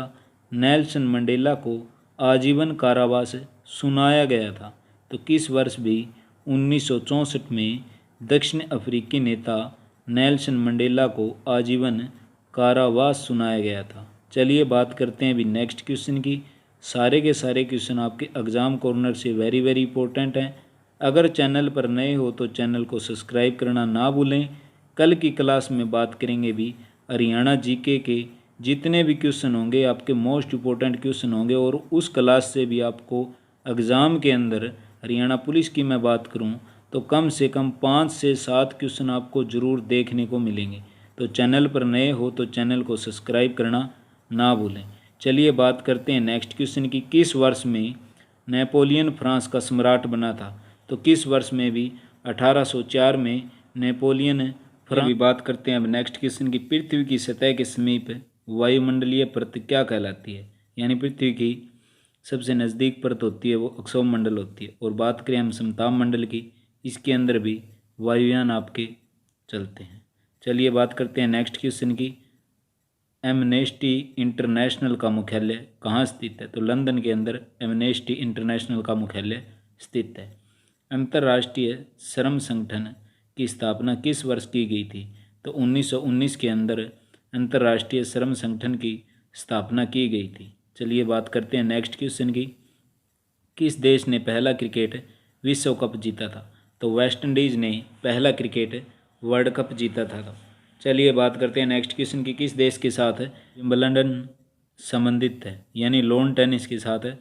नेल्सन मंडेला को आजीवन कारावास सुनाया गया था? तो किस वर्ष भी 1964 में दक्षिण अफ्रीकी नेता नेल्सन मंडेला को आजीवन कारावास सुनाया गया था। चलिए बात करते हैं अभी नेक्स्ट क्वेश्चन की। सारे के सारे क्वेश्चन आपके एग्ज़ाम कॉर्नर से वेरी वेरी इंपॉर्टेंट हैं। अगर चैनल पर नए हो तो चैनल को सब्सक्राइब करना ना भूलें। कल की क्लास में बात करेंगे भी हरियाणा जीके के जितने भी क्वेश्चन होंगे आपके मोस्ट इंपॉर्टेंट क्वेश्चन होंगे, और उस क्लास से भी आपको एग्ज़ाम के अंदर हरियाणा पुलिस की मैं बात करूं तो कम से कम 5 से 7 क्वेश्चन आपको ज़रूर देखने को मिलेंगे। तो चैनल पर नए हो तो चैनल को सब्सक्राइब करना ना भूलें। चलिए बात करते हैं नेक्स्ट क्वेश्चन की। किस वर्ष में नेपोलियन फ्रांस का सम्राट बना था? तो किस वर्ष में भी 1804 में नेपोलियन फ्रांस भी बात करते हैं अब नेक्स्ट क्वेश्चन की। पृथ्वी की सतह के समीप वायुमंडलीय परत क्या कहलाती है? यानी पृथ्वी की सबसे नज़दीक परत होती है वो अक्षोमंडल होती है। और बात करें हम समताप मंडल की, इसके अंदर भी वायुयान आपके चलते हैं। चलिए बात करते हैं नेक्स्ट क्वेश्चन की। एमनेस्टी इंटरनेशनल का मुख्यालय कहाँ स्थित है? तो लंदन के अंदर एमनेस्टी इंटरनेशनल का मुख्यालय स्थित है। अंतर्राष्ट्रीय श्रम संगठन की स्थापना किस वर्ष की गई थी? तो 1919 के अंदर अंतर्राष्ट्रीय श्रम संगठन की स्थापना की गई थी। चलिए बात करते हैं नेक्स्ट क्वेश्चन की। किस देश ने पहला क्रिकेट विश्व कप जीता था? तो वेस्ट इंडीज़ ने पहला क्रिकेट वर्ल्ड कप जीता था। चलिए बात करते हैं नेक्स्ट क्वेश्चन की। किस देश के साथ विंबलडन संबंधित है? यानी लॉन टेनिस के साथ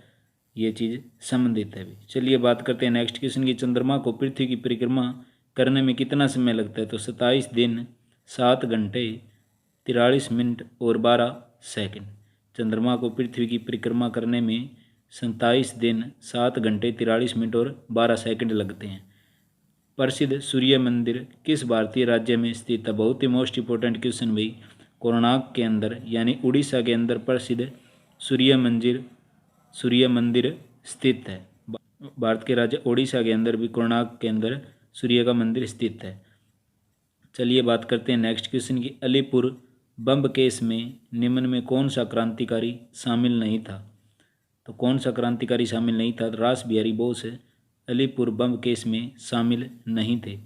ये चीज़ संबंधित है भी। चलिए बात करते हैं नेक्स्ट क्वेश्चन की। चंद्रमा को पृथ्वी की परिक्रमा करने में कितना समय लगता है? तो 27 दिन 7 घंटे 43 मिनट और 12 सेकंड। चंद्रमा को पृथ्वी की परिक्रमा करने में 27 दिन 7 घंटे 43 मिनट और 12 सेकंड लगते हैं। प्रसिद्ध सूर्य मंदिर किस भारतीय राज्य में स्थित है? बहुत ही मोस्ट इंपॉर्टेंट क्वेश्चन भाई। कोणार्क के अंदर यानी उड़ीसा के अंदर प्रसिद्ध सूर्य मंदिर स्थित है। भारत के राज्य उड़ीसा के अंदर भी कोणार्क के अंदर सूर्य का मंदिर स्थित है। चलिए बात करते हैं नेक्स्ट क्वेश्चन की। अलीपुर बम केस में निम्न में कौन सा क्रांतिकारी शामिल नहीं था? तो कौन सा क्रांतिकारी शामिल नहीं था? रास बिहारी बोस अलीपुर बम केस में शामिल नहीं थे।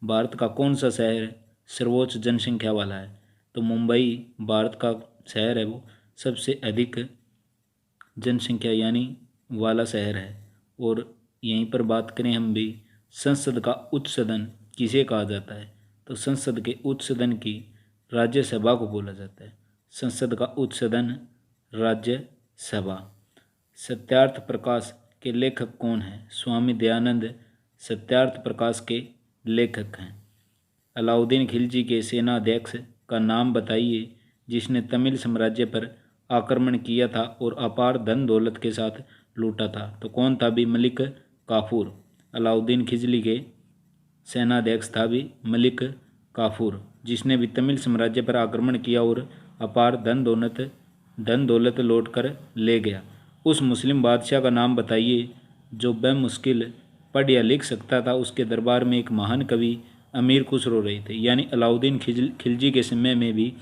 भारत का कौन सा शहर सर्वोच्च जनसंख्या वाला है? तो मुंबई भारत का शहर है, वो सबसे अधिक जनसंख्या यानी वाला शहर है। और यहीं पर बात करें हम भी, संसद का उच्च सदन किसे कहा जाता है? तो संसद के उच्च सदन की राज्यसभा को बोला जाता है। संसद का उच्च सदन राज्यसभा। सत्यार्थ प्रकाश के लेखक कौन हैं? स्वामी दयानंद सत्यार्थ प्रकाश के लेखक हैं। अलाउद्दीन खिलजी के सेनाध्यक्ष का नाम बताइए जिसने तमिल साम्राज्य पर आक्रमण किया था और अपार धन दौलत के साथ लूटा था। तो कौन था भी? मलिक काफूर। अलाउद्दीन खिलजी के सेनाध्यक्ष था भी मलिक काफूर, जिसने भी तमिल साम्राज्य पर आक्रमण किया और अपार धन दौलत लौट कर ले गया। उस मुस्लिम बादशाह का नाम बताइए जो बेमुश्किल पढ़ या लिख सकता था। उसके दरबार में एक महान कवि अमीर खुसरो रहे थे। यानी अलाउद्दीन खिलजी के समय में भी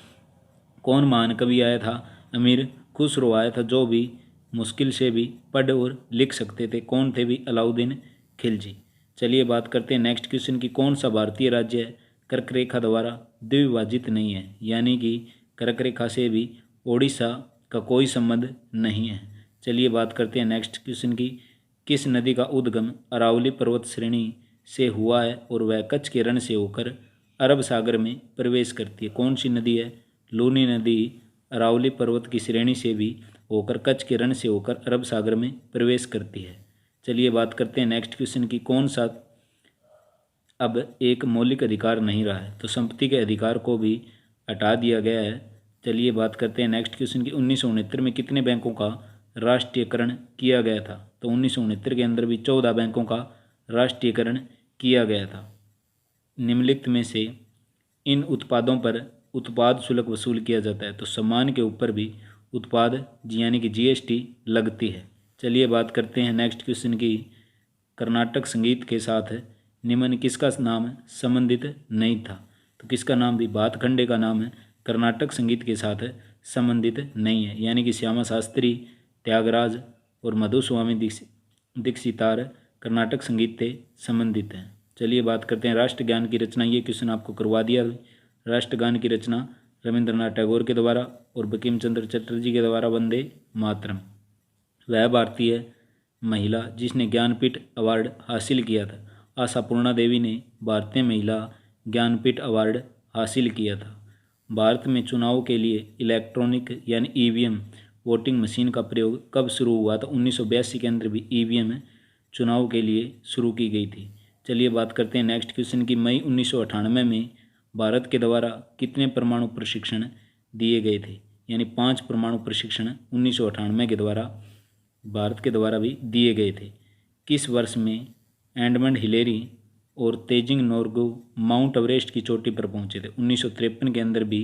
कौन महान कवि आया था? अमीर खुसरो आया था, जो भी मुश्किल से भी पढ़ और लिख सकते थे। कौन थे भी? अलाउद्दीन खिलजी। चलिए बात करते हैं नेक्स्ट क्वेश्चन की। कौन सा भारतीय राज्य कर्क रेखा द्वारा द्विभाजित नहीं है? यानी कि कर्क रेखा से भी ओडिशा का कोई संबंध नहीं है। चलिए बात करते हैं नेक्स्ट क्वेश्चन की। किस नदी का उद्गम अरावली पर्वत श्रेणी से हुआ है और वह कच्छ के रण से होकर अरब सागर में प्रवेश करती है? कौन सी नदी है? लूनी नदी अरावली पर्वत की श्रेणी से भी होकर कच्छ के रण से होकर अरब सागर में प्रवेश करती है। चलिए बात करते हैं नेक्स्ट क्वेश्चन की। कौन सा अब एक मौलिक अधिकार नहीं रहा है? तो संपत्ति के अधिकार को भी हटा दिया गया है। चलिए बात करते हैं नेक्स्ट क्वेश्चन की। 1969 में कितने बैंकों का राष्ट्रीयकरण किया गया था? तो 1969 के अंदर भी 14 बैंकों का राष्ट्रीयकरण किया गया था। निम्नलिखित में से इन उत्पादों पर उत्पाद शुल्क वसूल किया जाता है? तो सामान के ऊपर भी उत्पाद यानी कि जीएसटी लगती है। चलिए बात करते हैं नेक्स्ट क्वेश्चन की। कर्नाटक संगीत के साथ निम्न किसका नाम संबंधित नहीं था? तो किसका नाम भी? भातखंडे का नाम है कर्नाटक संगीत के साथ संबंधित नहीं है। यानी कि श्यामा शास्त्री, त्यागराज और मधुस्वामी दीक्षितार कर्नाटक संगीत से संबंधित हैं। चलिए बात करते हैं राष्ट्रगान की रचना। ये क्वेश्चन आपको करवा दिया। राष्ट्रगान की रचना रविंद्रनाथ टैगोर के द्वारा और बंकिम चंद्र चटर्जी के द्वारा वंदे मातरम। वह भारतीय महिला जिसने ज्ञानपीठ अवार्ड हासिल किया था? आशापूर्णा देवी ने भारतीय महिला ज्ञानपीठ अवार्ड हासिल किया था। भारत में चुनाव के लिए इलेक्ट्रॉनिक यानी ईवीएम वोटिंग मशीन का प्रयोग कब शुरू हुआ था? 1982 के अंदर भी ईवीएम चुनाव के लिए शुरू की गई थी। चलिए बात करते हैं नेक्स्ट क्वेश्चन की। मई 1998 में भारत के द्वारा कितने परमाणु प्रशिक्षण दिए गए थे? यानी 5 परमाणु प्रशिक्षण 1998 के द्वारा भारत के द्वारा भी दिए गए थे। किस वर्ष में एडमंड हिलेरी और तेजिंग नोर्गे माउंट एवरेस्ट की चोटी पर पहुंचे थे? 1953 के अंदर भी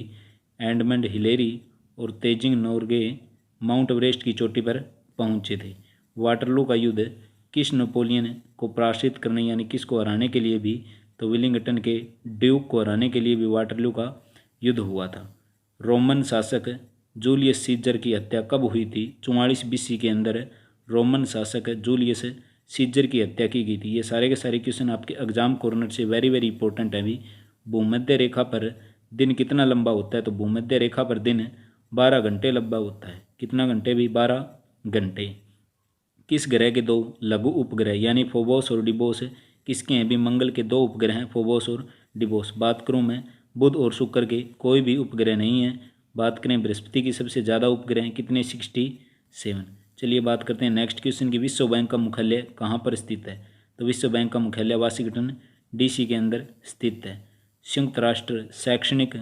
एडमंड हिलेरी और तेजिंग नोर्गे माउंट एवरेस्ट की चोटी पर पहुंचे थे। वाटरलू का युद्ध किस नेपोलियन को पराजित करने यानी किसको हराने के लिए भी? तो विलिंगटन के ड्यूक को हराने के लिए भी वाटरलू का युद्ध हुआ था। रोमन शासक जूलियस सीजर की हत्या कब हुई थी? 44 BC के अंदर रोमन शासक जूलियस सीजर की हत्या की गई थी। ये सारे के सारे क्वेश्चन आपके एग्जाम कॉर्नर से वेरी वेरी इंपॉर्टेंट है। अभी भूमध्य रेखा पर दिन कितना लंबा होता है? तो भूमध्य रेखा पर दिन 12 घंटे लंबा होता है। कितना घंटे भी? 12 घंटे। किस ग्रह के दो लघु उपग्रह यानी फोबोस और डिबोस किसके हैं? भी मंगल के दो उपग्रह हैं, फोबोस और डिबोस। बात करूं मैं बुध और शुक्र के, कोई भी उपग्रह नहीं है। बात करें बृहस्पति की, सबसे ज़्यादा उपग्रह हैं, कितने? 67। चलिए बात करते हैं नेक्स्ट क्वेश्चन की। विश्व बैंक का मुख्यालय कहाँ पर स्थित है? तो विश्व बैंक का मुख्यालय वाशिंगटन DC के अंदर स्थित है। संयुक्त राष्ट्र शैक्षणिक,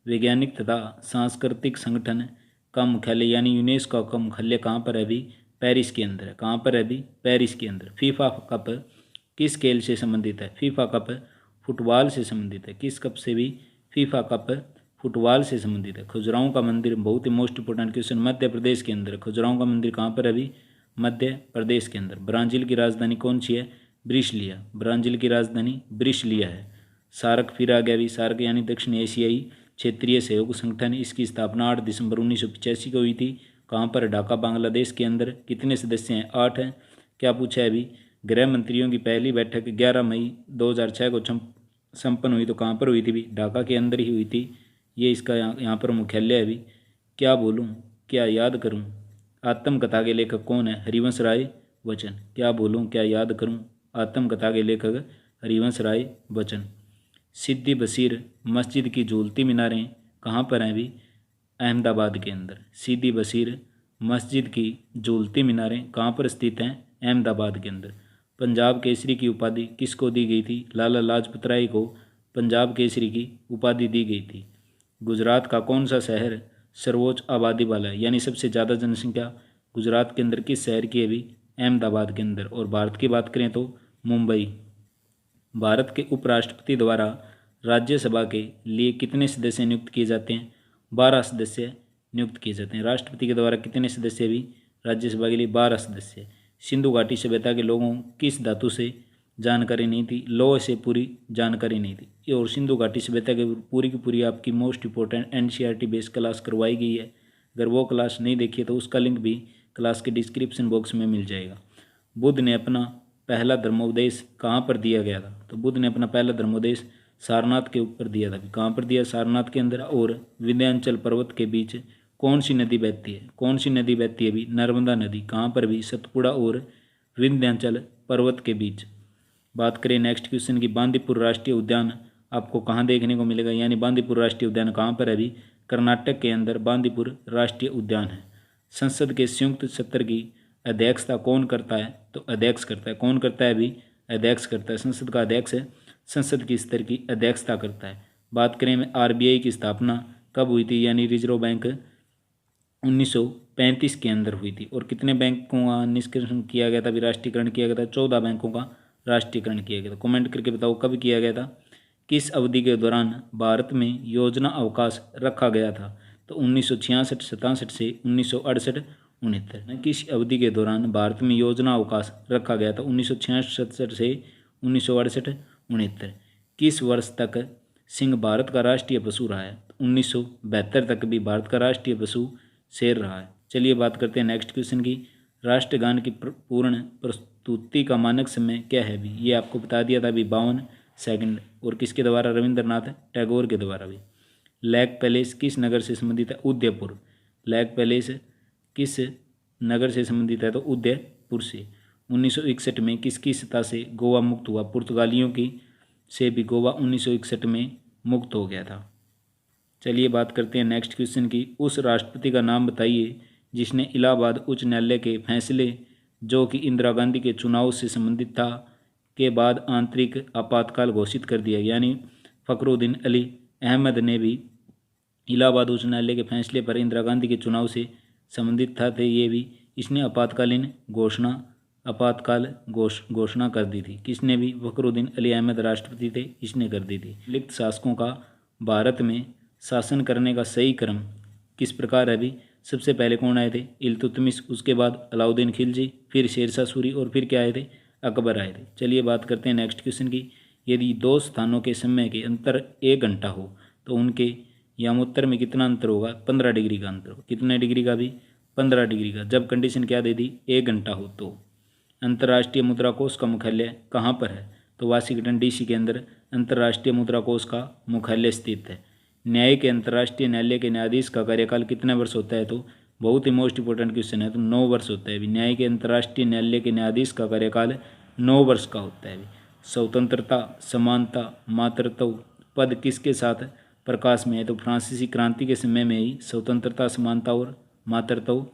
वैज्ञानिक तथा सांस्कृतिक संगठन का मुख्यालय यानी यूनेस्को का मुख्यालय कहाँ पर है? अभी पेरिस के अंदर है। कहाँ पर है? अभी पेरिस के अंदर। फीफा कप किस खेल से संबंधित है? फीफा कप फुटबॉल से संबंधित है। किस कप से? भी फीफा कप फुटबॉल से संबंधित है। खजुराहो का मंदिर, बहुत ही most important question, Madhya Pradesh के अंदर। खजुराहो का मंदिर कहाँ पर है? अभी मध्य प्रदेश के अंदर। ब्राज़ील की राजधानी कौन सी है? ब्रिसिलिया। ब्राज़ील की राजधानी ब्रिसिलिया है। सार्क फिर आ गया। अभी सार्क यानी दक्षिण एशियाई क्षेत्रीय सहयोग संगठन, इसकी स्थापना 8 दिसंबर 1985 को हुई थी। कहाँ पर? ढाका बांग्लादेश के अंदर। कितने सदस्य हैं? 8 हैं। क्या पूछा है? अभी गृह मंत्रियों की पहली बैठक 11 मई 2006 को संपन्न हुई। तो कहाँ पर हुई थी? भी ढाका के अंदर ही हुई थी। ये इसका यहाँ पर मुख्यालय है। भी क्या बोलूँ, क्या याद करूँ? आत्मकथा के लेखक कौन है? हरिवंश राय बच्चन। क्या बोलूँ, क्या याद करूँ? आत्मकथा के लेखक हरिवंश राय बच्चन। सिद्दी बशीर मस्जिद की झूलती मीनारें कहाँ पर हैं? भी अहमदाबाद के अंदर। सिद्दी बशीर मस्जिद की झूलती मीनारें कहाँ पर स्थित हैं? अहमदाबाद के अंदर। पंजाब केसरी की उपाधि किसको दी गई थी? लाला लाजपत राय को पंजाब केसरी की उपाधि दी गई थी। गुजरात का कौन सा शहर सर्वोच्च आबादी वाला है यानी सबसे ज़्यादा जनसंख्या गुजरात के अंदर किस शहर की है? भी अहमदाबाद के अंदर। और भारत की बात करें तो मुंबई। भारत के उपराष्ट्रपति द्वारा राज्यसभा के लिए कितने सदस्य नियुक्त किए जाते हैं? 12 सदस्य नियुक्त किए जाते हैं। राष्ट्रपति के द्वारा कितने सदस्य? भी राज्यसभा के लिए 12 सदस्य। सिंधु घाटी सभ्यता के लोगों किस धातु से जानकारी नहीं थी? लौह से पूरी जानकारी नहीं थी। ये और सिंधु घाटी सभ्यता की पूरी आपकी most important NCERT base class करवाई गई है। अगर वो क्लास नहीं देखी है तो उसका लिंक भी क्लास के डिस्क्रिप्शन बॉक्स में मिल जाएगा। बुद्ध ने अपना पहला धर्मोपदेश कहाँ पर दिया गया था? तो बुद्ध ने अपना पहला धर्मोपदेश सारनाथ के ऊपर दिया था। कहाँ पर दिया? सारनाथ के अंदर। और विंध्याचल पर्वत के बीच कौन सी नदी बहती है? कौन सी नदी बहती है? भी नर्मदा नदी। कहाँ पर? भी सतपुड़ा और विंध्याचल पर्वत के बीच। बात करें नेक्स्ट क्वेश्चन की। बांदीपुर राष्ट्रीय उद्यान आपको कहाँ देखने को मिलेगा? यानी बांदीपुर राष्ट्रीय उद्यान कहाँ पर है? भी कर्नाटक के अंदर बांदीपुर राष्ट्रीय उद्यान है। संसद के संयुक्त सत्र की अध्यक्षता कौन करता है? तो अध्यक्ष करता है। कौन करता है? भी अध्यक्ष करता है। संसद का अध्यक्ष है, संसद की स्तर की अध्यक्षता करता है। बात करें में RBI की स्थापना कब हुई थी? यानी रिजर्व बैंक 1935 के अंदर हुई थी। और कितने बैंकों का निष्कर्षण किया गया था? भी राष्ट्रीयकरण किया गया था। 14 बैंकों का राष्ट्रीयकरण किया गया था। कमेंट करके बताओ कब किया गया था? किस अवधि के दौरान भारत में योजना अवकाश रखा गया था? तो 1966-67 से 1968-69। किस अवधि के दौरान भारत में योजना अवकाश रखा गया था? 1966-67 से 1968-69। किस वर्ष तक सिंह भारत का राष्ट्रीय पशु रहा है? 1972 तक भी भारत का राष्ट्रीय पशु शेर रहा है। चलिए बात करते हैं नेक्स्ट क्वेश्चन की। राष्ट्रगान की पूर्ण प्रस्तुति का मानक समय क्या है? भी ये आपको बता दिया था। भी 52 सेकंड। और किसके द्वारा? रविंद्रनाथ टैगोर के द्वारा। भी लेक पैलेस किस नगर से संबंधित है? उदयपुर। लेक पैलेस किस नगर से संबंधित है? तो उदयपुर से। 1961 में किसकी सत्ता से गोवा मुक्त हुआ? पुर्तगालियों की से भी गोवा 1961 में मुक्त हो गया था। चलिए बात करते हैं नेक्स्ट क्वेश्चन की। उस राष्ट्रपति का नाम बताइए जिसने इलाहाबाद उच्च न्यायालय के फैसले जो कि इंदिरा गांधी के चुनाव से संबंधित था के बाद आंतरिक आपातकाल घोषित कर दिया। यानी फखरुद्दीन अली अहमद ने भी इलाहाबाद उच्च न्यायालय के फैसले पर इंदिरा गांधी के चुनाव से संबंधित थे। ये भी इसने आपातकाल घोषणा कर दी थी। किसने? भी फखरुद्दीन अली अहमद राष्ट्रपति थे, इसने कर दी थी। लिप्त शासकों का भारत में शासन करने का सही क्रम किस प्रकार है? भी सबसे पहले कौन आए थे? इल्तुतमिश, उसके बाद अलाउद्दीन खिलजी, फिर शेरशाह सूरी और फिर क्या आए थे? अकबर आए थे। चलिए बात करते हैं नेक्स्ट क्वेश्चन की। यदि दो स्थानों के समय के अंतर 1 घंटा हो तो उनके यामोत्तर में कितना अंतर होगा? 15 डिग्री का अंतर। कितने डिग्री का? भी 15 डिग्री का। जब कंडीशन क्या दे दी? 1 घंटा हो तो। अंतर्राष्ट्रीय मुद्रा कोष का मुख्यालय कहाँ पर है? तो वाशिंगटन डीसी के अंदर अंतर्राष्ट्रीय मुद्रा कोष का मुख्यालय स्थित है। न्याय के अंतर्राष्ट्रीय न्यायालय के न्यायाधीश का कार्यकाल कितने वर्ष होता है? तो बहुत ही मोस्ट इंपोर्टेंट क्वेश्चन है, तो 9 वर्ष होता है। न्याय के अंतर्राष्ट्रीय न्यायालय के न्यायाधीश का कार्यकाल 9 वर्ष का होता है। स्वतंत्रता, समानता, मातृत्व पद किसके साथ प्रकाश में है? तो फ्रांसीसी क्रांति के समय में ही स्वतंत्रता, समानता और मातृत्व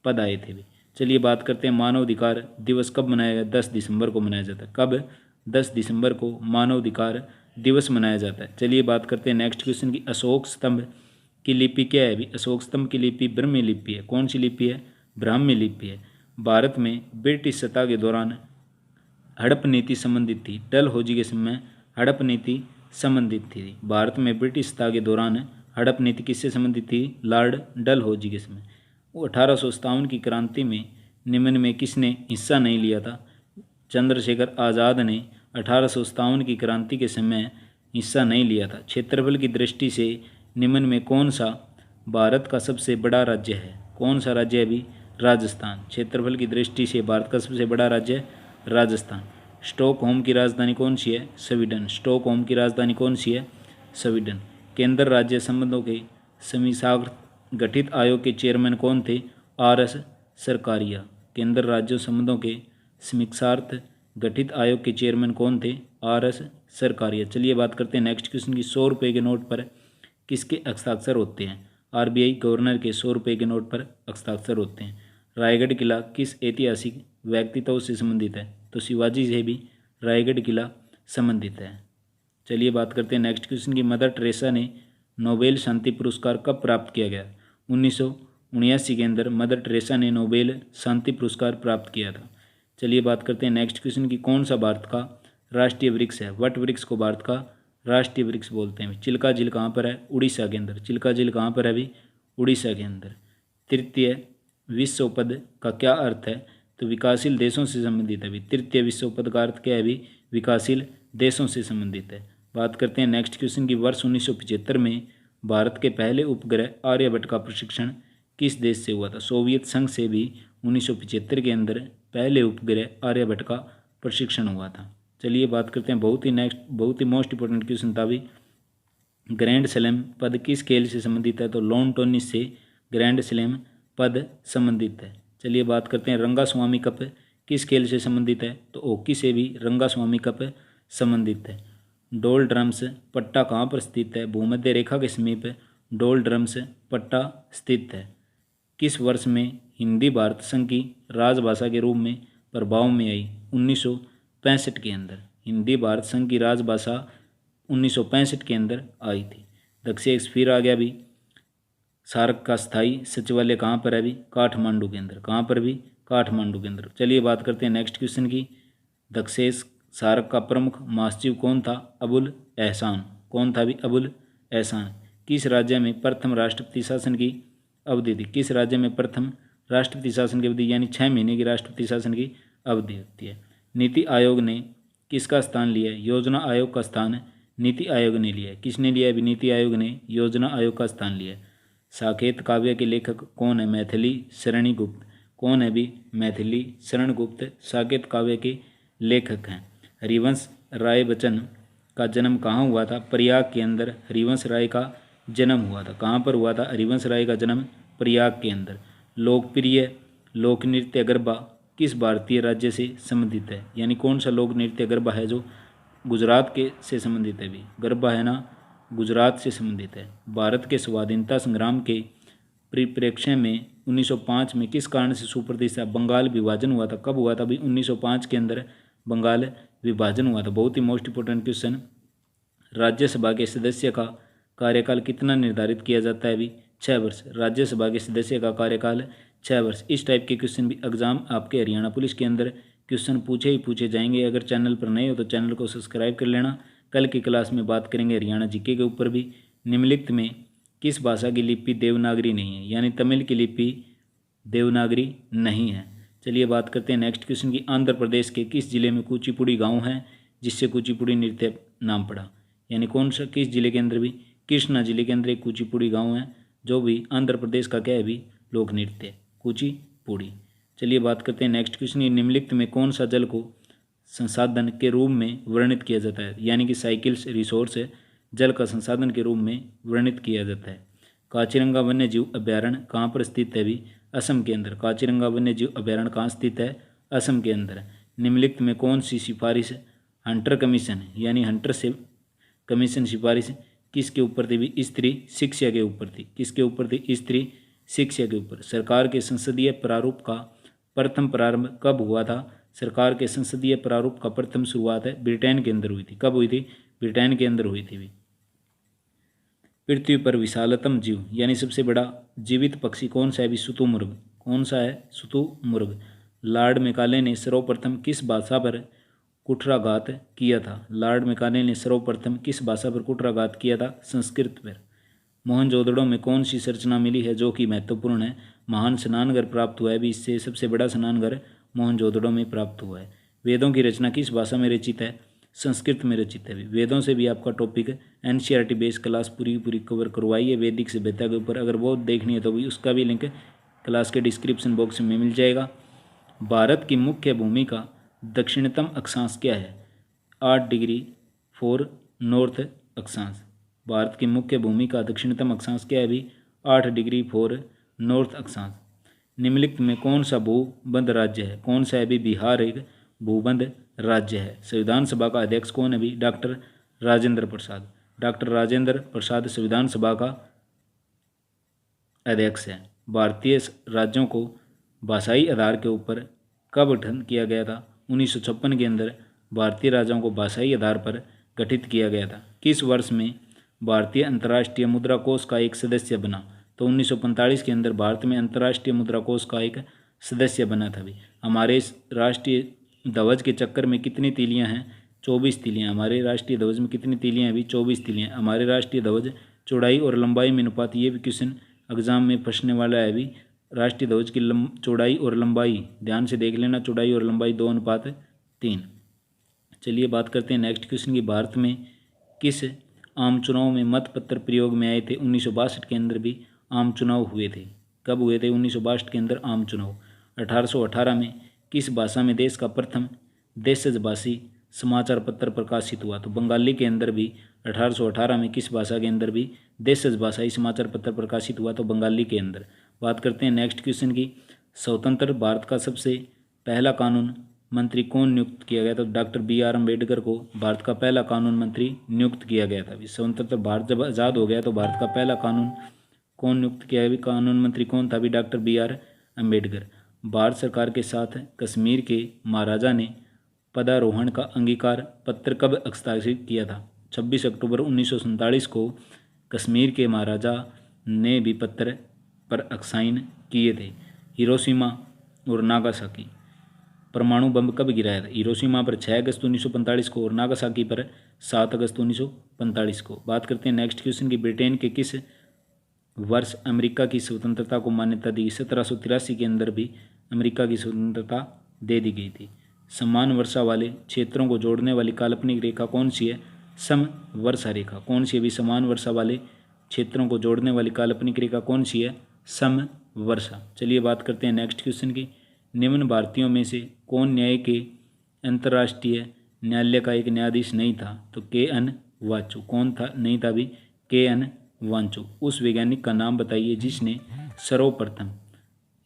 पद आए थे। चलिए बात करते हैं मानवाधिकार दिवस कब मनाया गया? 10 दिसंबर को मनाया जाता है। कब? 10 दिसंबर को मानवाधिकार दिवस मनाया जाता है। चलिए बात करते हैं नेक्स्ट क्वेश्चन की, अशोक स्तंभ की लिपि क्या है? अभी अशोक स्तंभ की लिपि ब्राह्मी लिपि है। कौन सी लिपि है? ब्राह्मी लिपि है। भारत में ब्रिटिश सत्ता के दौरान हड़प नीति संबंधित थी। डलहौजी के समय हड़प नीति संबंधित थी। भारत में ब्रिटिश सत्ता के दौरान हड़प नीति किससे संबंधित थी? लॉर्ड डलहौजी के समय। 1857 की क्रांति में निम्न में किसने हिस्सा नहीं लिया था? चंद्रशेखर आज़ाद ने 1857 की क्रांति के समय हिस्सा नहीं लिया था। क्षेत्रफल की दृष्टि से निम्न में कौन सा भारत का सबसे बड़ा राज्य है? कौन सा राज्य है अभी? राजस्थान। क्षेत्रफल की दृष्टि से भारत का सबसे बड़ा राज्य है राजस्थान। स्टॉकहोम की राजधानी कौन सी है? स्वीडन। स्टॉकहोम की राजधानी कौन सी है? स्वीडन। केंद्र राज्य संबंधों के समीक्षार्थ गठित आयोग के चेयरमैन कौन थे? RS सरकारिया। केंद्र राज्यों संबंधों के समीक्षार्थ गठित आयोग के चेयरमैन कौन थे? RS सरकारिया। चलिए बात करते हैं नेक्स्ट क्वेश्चन की, 100 रुपये के नोट पर किसके हस्ताक्षर होते हैं? RBI गवर्नर के 100 रुपये के नोट पर हस्ताक्षर होते हैं। रायगढ़ किला किस ऐतिहासिक व्यक्तित्व से संबंधित है? तो शिवाजी से भी रायगढ़ किला संबंधित है। चलिए बात करते हैं नेक्स्ट क्वेश्चन की, मदर टेरेसा ने नोबेल शांति पुरस्कार कब प्राप्त किया गया? 1979 के अंदर मदर टेरेसा ने नोबेल शांति पुरस्कार प्राप्त किया था। चलिए बात करते हैं नेक्स्ट क्वेश्चन की, कौन सा भारत का राष्ट्रीय वृक्ष है? वट वृक्ष को भारत का राष्ट्रीय वृक्ष बोलते हैं। चिल्का झील कहाँ पर है? उड़ीसा के अंदर। चिल्का झील कहाँ पर है अभी? उड़ीसा के अंदर। तृतीय विश्व पद का क्या अर्थ है? तो विकासशील देशों से संबंधित है अभी। तृतीय विश्व पद का अर्थ क्या है अभी? विकासशील देशों से संबंधित है। बात करते हैं नेक्स्ट क्वेश्चन की, वर्ष 1975 में भारत के पहले उपग्रह आर्यभट्ट का प्रशिक्षण किस देश से हुआ था? सोवियत संघ से भी 1975 के अंदर पहले उपग्रह आर्यभट्ट का प्रशिक्षण हुआ था। चलिए बात करते हैं बहुत ही मोस्ट इंपोर्टेंट क्वेश्चन था अभी, ग्रैंड स्लैम पद किस खेल से संबंधित है? तो लॉन टेनिस से ग्रैंड स्लैम पद संबंधित है। चलिए बात करते हैं रंगास्वामी कप किस खेल से संबंधित है? तो हॉकी से भी रंगास्वामी कप संबंधित है। डोल ड्रम्स पट्टा कहाँ पर स्थित है? भूमध्य रेखा के समीप डोल ड्रम्स पट्टा स्थित है। किस वर्ष में हिंदी भारत संघ की राजभाषा के रूप में प्रभाव में आई? 1965 के अंदर हिंदी भारत संघ की राजभाषा 1965 के अंदर आई थी। दक्षिण फिर आ गया अभी, सार्क का स्थायी सचिवालय कहाँ पर है अभी? काठमांडू के अंदर। कहाँ पर भी? काठमांडू के अंदर। चलिए बात करते हैं नेक्स्ट क्वेश्चन की, दक्षिण सार्क का प्रमुख महासचिव कौन था? अबुल एहसान। कौन था अभी? अबुल एहसान। किस राज्य में प्रथम राष्ट्रपति शासन की अवधि थी? किस राज्य में प्रथम राष्ट्रपति शासन की अवधि यानी 6 महीने की राष्ट्रपति शासन की अवधि होती है। नीति आयोग ने किसका स्थान लिया है? योजना आयोग का स्थान नीति आयोग ने लिया है। किसने लिया है? नीति आयोग ने योजना आयोग का स्थान लिया है। साकेत काव्य के लेखक कौन है? मैथिली शरण गुप्त। कौन है भी? मैथिली शरण गुप्त साकेत काव्य के लेखक हैं। हरिवंश राय बच्चन का जन्म कहाँ हुआ था? प्रयाग के अंदर हरिवंश राय का जन्म हुआ था। कहाँ पर हुआ था हरिवंश राय का जन्म? प्रयाग के अंदर। लोकप्रिय लोक नृत्य गरबा किस भारतीय राज्य से संबंधित है? यानी कौन सा लोक नृत्य गरबा है जो गुजरात के से संबंधित है? भी गरबा है ना, गुजरात से संबंधित है। भारत के स्वाधीनता संग्राम के परिप्रेक्ष्य में 1905 में किस कारण से सुप्रतिष्ठा बंगाल विभाजन हुआ था? कब हुआ था भी? 1905 के अंदर बंगाल विभाजन हुआ था। बहुत ही मोस्ट इंपोर्टेंट क्वेश्चन। राज्यसभा के सदस्य का कार्यकाल कितना निर्धारित किया जाता है? अभी 6 वर्ष। राज्यसभा के सदस्य का कार्यकाल 6 वर्ष। इस टाइप के क्वेश्चन भी एग्जाम आपके हरियाणा पुलिस के अंदर क्वेश्चन पूछे ही पूछे जाएंगे। अगर चैनल पर नए हो तो चैनल को सब्सक्राइब कर लेना। कल की क्लास में बात करेंगे हरियाणा जीके के ऊपर भी। निम्नलिखित में किस भाषा की लिपि देवनागरी नहीं है? यानी तमिल की लिपि देवनागरी नहीं है। चलिए बात करते हैं नेक्स्ट क्वेश्चन की, आंध्र प्रदेश के किस जिले में कुचिपुड़ी गांव है जिससे कुचिपुड़ी नृत्य नाम पड़ा? यानी कौन सा किस जिले के अंदर भी? कृष्णा जिले के अंदर एक कुचिपुड़ी गांव है जो भी आंध्र प्रदेश का क्या है भी लोक नृत्य कुचिपुड़ी। चलिए बात करते हैं नेक्स्ट क्वेश्चन। निम्नलिखित में कौन सा जल को संसाधन के रूप में वर्णित किया जाता है, यानी कि साइकिल्स रिसोर्स जल का संसाधन के रूप में वर्णित किया जाता है। काजीरंगा वन्य जीव अभ्यारण्य कहाँ पर स्थित है भी? असम के अंदर। काजीरंगा वन्य जीव अभ्यारण्य कहाँ स्थित है? असम के अंदर। निम्नलिखित में कौन सी सिफारिश हंटर कमीशन यानी हंटर से कमीशन सिफारिश किसके ऊपर थी भी? स्त्री शिक्षा के ऊपर थी। किसके ऊपर थी? स्त्री शिक्षा के ऊपर। सरकार के संसदीय प्रारूप का प्रथम प्रारंभ कब हुआ था? सरकार के संसदीय प्रारूप का प्रथम शुरुआत है ब्रिटेन के अंदर हुई थी। कब हुई थी? ब्रिटेन के अंदर हुई थी भी। पृथ्वी पर विशालतम जीव यानी सबसे बड़ा जीवित पक्षी कौन सा है भी? शुतुमुर्ग। कौन सा है? शुतुमुर्ग। लॉर्ड मैकाले ने सर्वप्रथम किस भाषा पर कुठाराघात किया था? लॉर्ड मैकाले ने सर्वप्रथम किस भाषा पर कुठाराघात किया था? संस्कृत पर। मोहनजोदड़ो में कौन सी संरचना मिली है जो कि महत्वपूर्ण है? महान स्नानघर प्राप्त हुआ है भी। इससे सबसे बड़ा स्नानघर मोहनजोदड़ो में प्राप्त हुआ है। वेदों की रचना किस भाषा में रचित है? संस्कृत में रचित है। वेदों से भी आपका टॉपिक एनसीईआरटी बेस क्लास पूरी पूरी कवर करवाई है वैदिक सभ्यता के ऊपर। अगर वो देखनी है तो भी उसका भी लिंक क्लास के डिस्क्रिप्शन बॉक्स में मिल जाएगा। भारत की मुख्य भूमि का दक्षिणतम अक्षांश क्या है? 8 डिग्री 4 नॉर्थ अक्षांश। भारत की मुख्य भूमि का दक्षिणतम अक्षांश क्या है भी? 8 डिग्री 4 नॉर्थ अक्षांश। निम्नलिखित में कौन सा भूबंध राज्य है? कौन सा है भी? बिहार एक भूबंध राज्य है। संविधान सभा का अध्यक्ष कौन है भी? डॉक्टर राजेंद्र प्रसाद। डॉक्टर राजेंद्र प्रसाद संविधान सभा का अध्यक्ष है। भारतीय राज्यों को भाषाई आधार के ऊपर कब गठन किया गया था? 1956 के अंदर भारतीय राज्यों को भाषाई आधार पर गठित किया गया था। किस वर्ष में भारतीय अंतर्राष्ट्रीय मुद्रा कोष का एक सदस्य बना? तो 1945 के अंदर भारत में अंतर्राष्ट्रीय मुद्रा कोष का एक सदस्य बना था भी। हमारे राष्ट्रीय ध्वज के चक्कर में कितनी तीलियां हैं? 24 तीलियां। हमारे राष्ट्रीय ध्वज में कितनी तीलियां हैं भी? 24 तीलियां। हमारे राष्ट्रीय ध्वज चौड़ाई और लंबाई में अनुपात, ये भी क्वेश्चन एग्जाम में फंसने वाला है भी। राष्ट्रीय ध्वज की चौड़ाई और लंबाई ध्यान से देख लेना, चौड़ाई और लंबाई 2:3। चलिए बात करते हैं नेक्स्ट क्वेश्चन की। भारत में किस आम चुनाव में मतपत्र प्रयोग में आए थे? 1962 के अंदर भी आम चुनाव हुए थे। कब हुए थे? 1962 के अंदर आम चुनाव। 1818 में किस भाषा में देश का प्रथम देशज-भाषी समाचार पत्र प्रकाशित हुआ? तो बंगाली के अंदर भी 1818 में किस भाषा के अंदर भी देशज भाषाई समाचार पत्र प्रकाशित हुआ? तो बंगाली के अंदर। बात करते हैं नेक्स्ट क्वेश्चन की। स्वतंत्र भारत का सबसे पहला कानून मंत्री कौन नियुक्त किया गया था? डॉक्टर BR अम्बेडकर को भारत का पहला कानून मंत्री नियुक्त किया गया था। स्वतंत्र भारत जब आज़ाद हो गया तो भारत का पहला कानून कौन नियुक्त किया? कानून मंत्री कौन था भी? Doctor BR Ambedkar. भारत सरकार के साथ कश्मीर के महाराजा ने पदारोहण का अंगीकार पत्र कब हस्ताक्षरित किया था? 26 अक्टूबर 1947 को कश्मीर के महाराजा ने भी पत्र पर हस्ताक्षर किए थे। हिरोशिमा और नागासाकी परमाणु बम कब गिराया था? हिरोशिमा पर 6 अगस्त 1945 को और नागासाकी पर 7 अगस्त 1945 को। बात करते हैं नेक्स्ट क्वेश्चन की। ब्रिटेन के किस वर्ष अमेरिका की स्वतंत्रता को मान्यता दी? 1783 के अंदर भी अमेरिका की स्वतंत्रता दे दी गई थी। समान वर्षा वाले क्षेत्रों को जोड़ने वाली काल्पनिक रेखा कौन सी है? समवर्षा रेखा। कौन सी है भी? समान वर्षा वाले क्षेत्रों को जोड़ने वाली काल्पनिक रेखा कौन सी है? समवर्षा। चलिए बात करते हैं नेक्स्ट क्वेश्चन की। निम्न भारतीयों में से कौन न्याय के अंतर्राष्ट्रीय न्यायालय का एक न्यायाधीश नहीं था? तो KN वांचू। कौन था? नहीं था भी? KN वांचू। उस वैज्ञानिक का नाम बताइए जिसने सर्वप्रथम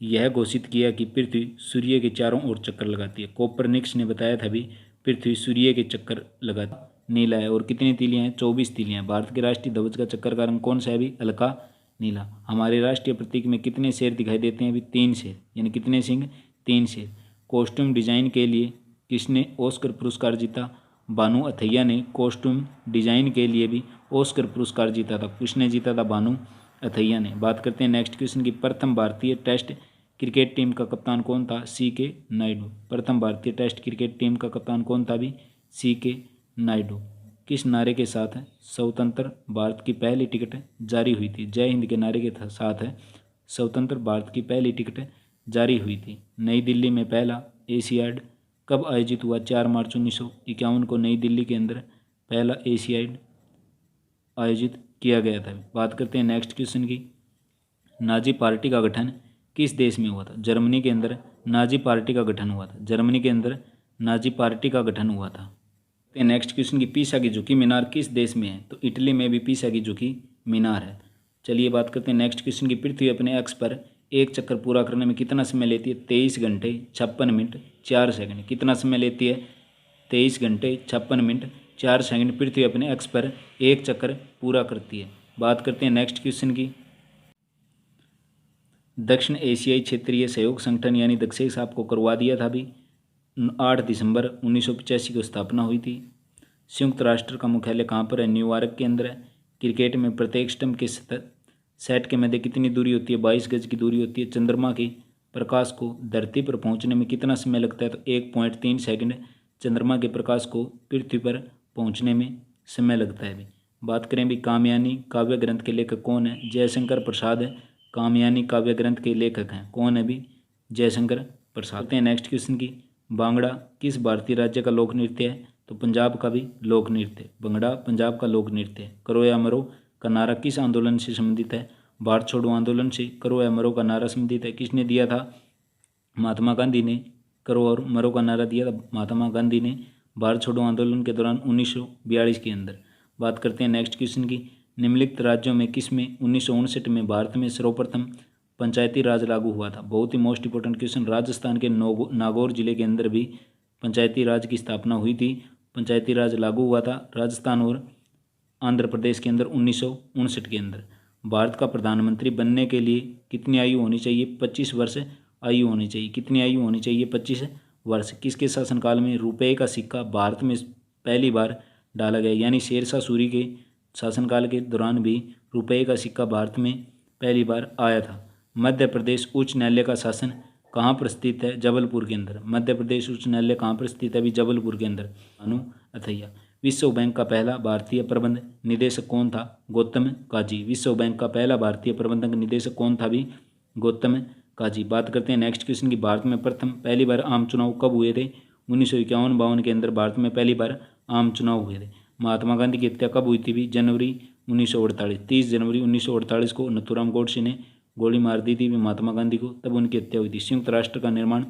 यह घोषित किया कि पृथ्वी सूर्य के चारों ओर चक्कर लगाती है। कोपरनिकस ने बताया था भी पृथ्वी सूर्य के चक्कर लगाती। नीला है। और कितनी तीलियां हैं? 24 तीलियां। भारत के राष्ट्रीय ध्वज का चक्कर का रंग कौन सा है भी? हल्का नीला। हमारे राष्ट्रीय प्रतीक में कितने शेर दिखाई देते हैं भी? 3 शेर। यानी कितने सिंह? 3 शेर। कॉस्ट्यूम डिजाइन के लिए किसने ऑस्कर पुरस्कार जीता? भानु अथैया ने कॉस्ट्यूम डिजाइन के लिए भी ऑस्कर पुरस्कार जीता था। किसने जीता था? भानु अथैया ने। बात करते हैं नेक्स्ट क्वेश्चन की। प्रथम भारतीय टेस्ट क्रिकेट टीम का कप्तान कौन था? CK नायडू। प्रथम भारतीय टेस्ट क्रिकेट टीम का कप्तान कौन था भी? CK नायडू। किस नारे के साथ स्वतंत्र भारत की पहली टिकट जारी हुई थी? जय हिंद के नारे के साथ स्वतंत्र भारत की पहली टिकट जारी हुई थी। नई दिल्ली में पहला एशियाड कब आयोजित हुआ? 4 मार्च 1951 को नई दिल्ली के अंदर पहला एशियाड आयोजित किया गया था। बात करते हैं नेक्स्ट क्वेश्चन की। नाजी पार्टी का गठन किस देश में हुआ था? जर्मनी के अंदर नाजी पार्टी का गठन हुआ था। जर्मनी के अंदर नाजी पार्टी का गठन हुआ था। तो नेक्स्ट क्वेश्चन की पीसा की झुकी मीनार किस देश में है? तो इटली में भी पीसा की झुकी मीनार है। चलिए बात करते हैं नेक्स्ट क्वेश्चन की। पृथ्वी अपने अक्ष पर एक चक्कर पूरा करने में कितना समय लेती है? 23 घंटे 56 मिनट 4 सेकंड। कितना समय लेती है? 23 घंटे 56 मिनट 4 सेकंड पृथ्वी अपने अक्ष पर एक चक्कर पूरा करती है। बात करते हैं नेक्स्ट क्वेश्चन की। दक्षिण एशियाई क्षेत्रीय सहयोग संगठन यानी दक्षेस आपको करवा दिया था अभी। 8 दिसंबर 1985 को स्थापना हुई थी। संयुक्त राष्ट्र का मुख्यालय कहाँ पर है? न्यूयॉर्क के अंदर है। क्रिकेट में प्रत्येक स्टंप के सेट के मध्य कितनी दूरी होती है? 22 गज की दूरी होती है। चंद्रमा के प्रकाश को धरती पर पहुंचने में कितना समय लगता है? तो 1.3 सेकंड चंद्रमा के प्रकाश को पृथ्वी पर पहुंचने में समय लगता है। भी बात करें भी कामयानी काव्य ग्रंथ के लेखक कौन है? जयशंकर प्रसाद कामयानी काव्य ग्रंथ के लेखक हैं। कौन है भी? जयशंकर प्रसाद। नेक्स्ट क्वेश्चन की। भांगड़ा किस भारतीय राज्य का लोक नृत्य है? तो पंजाब का भी लोक नृत्य। भंगड़ा पंजाब का लोक नृत्य है। करो या मरो का नारा किस आंदोलन से संबंधित है? भारत छोड़ो आंदोलन से करो या मरो का नारा संबंधित है। किसने दिया था? महात्मा गांधी ने करो और मरो का नारा दिया था महात्मा गांधी ने भारत छोड़ो आंदोलन के दौरान 1942 के अंदर। बात करते हैं नेक्स्ट क्वेश्चन की। निम्नलिखित राज्यों में किस में 1959 में भारत में सर्वप्रथम पंचायती राज लागू हुआ था? बहुत ही मोस्ट इंपॉर्टेंट क्वेश्चन। राजस्थान के नागौर जिले के अंदर भी पंचायती राज की स्थापना हुई थी। पंचायती राज लागू हुआ था राजस्थान और आंध्र प्रदेश के अंदर 1959 के अंदर। भारत का प्रधानमंत्री बनने के लिए कितनी आयु होनी चाहिए? 25 वर्ष आयु होनी चाहिए। कितनी आयु होनी चाहिए? 25 वर्ष। किसके शासनकाल में रुपये का सिक्का भारत में पहली बार डाला गया? यानी शेरशाह सूरी के शासनकाल के दौरान भी रुपये का सिक्का भारत में पहली बार आया था। मध्य प्रदेश उच्च न्यायालय का शासन कहाँ पर स्थित है? जबलपुर के अंदर। मध्य प्रदेश उच्च न्यायालय कहाँ पर स्थित है? अभी जबलपुर के अंदर। अनु अथैया। विश्व बैंक का पहला भारतीय प्रबंध निदेशक कौन था? गौतम काजी। विश्व बैंक का पहला भारतीय प्रबंधक निदेशक कौन था? भी गौतम काजी। बात करते हैं नेक्स्ट क्वेश्चन की। भारत में प्रथम पहली बार आम चुनाव कब हुए थे? 1951-52 के अंदर भारत में पहली बार आम चुनाव हुए थे। महात्मा गांधी की हत्या कब हुई थी? भी जनवरी 1948। 30 जनवरी 1948 को नथुराम गोडसे ने गोली मार दी थी महात्मा गांधी को, तब उनकी हत्या हुई थी। संयुक्त राष्ट्र का निर्माण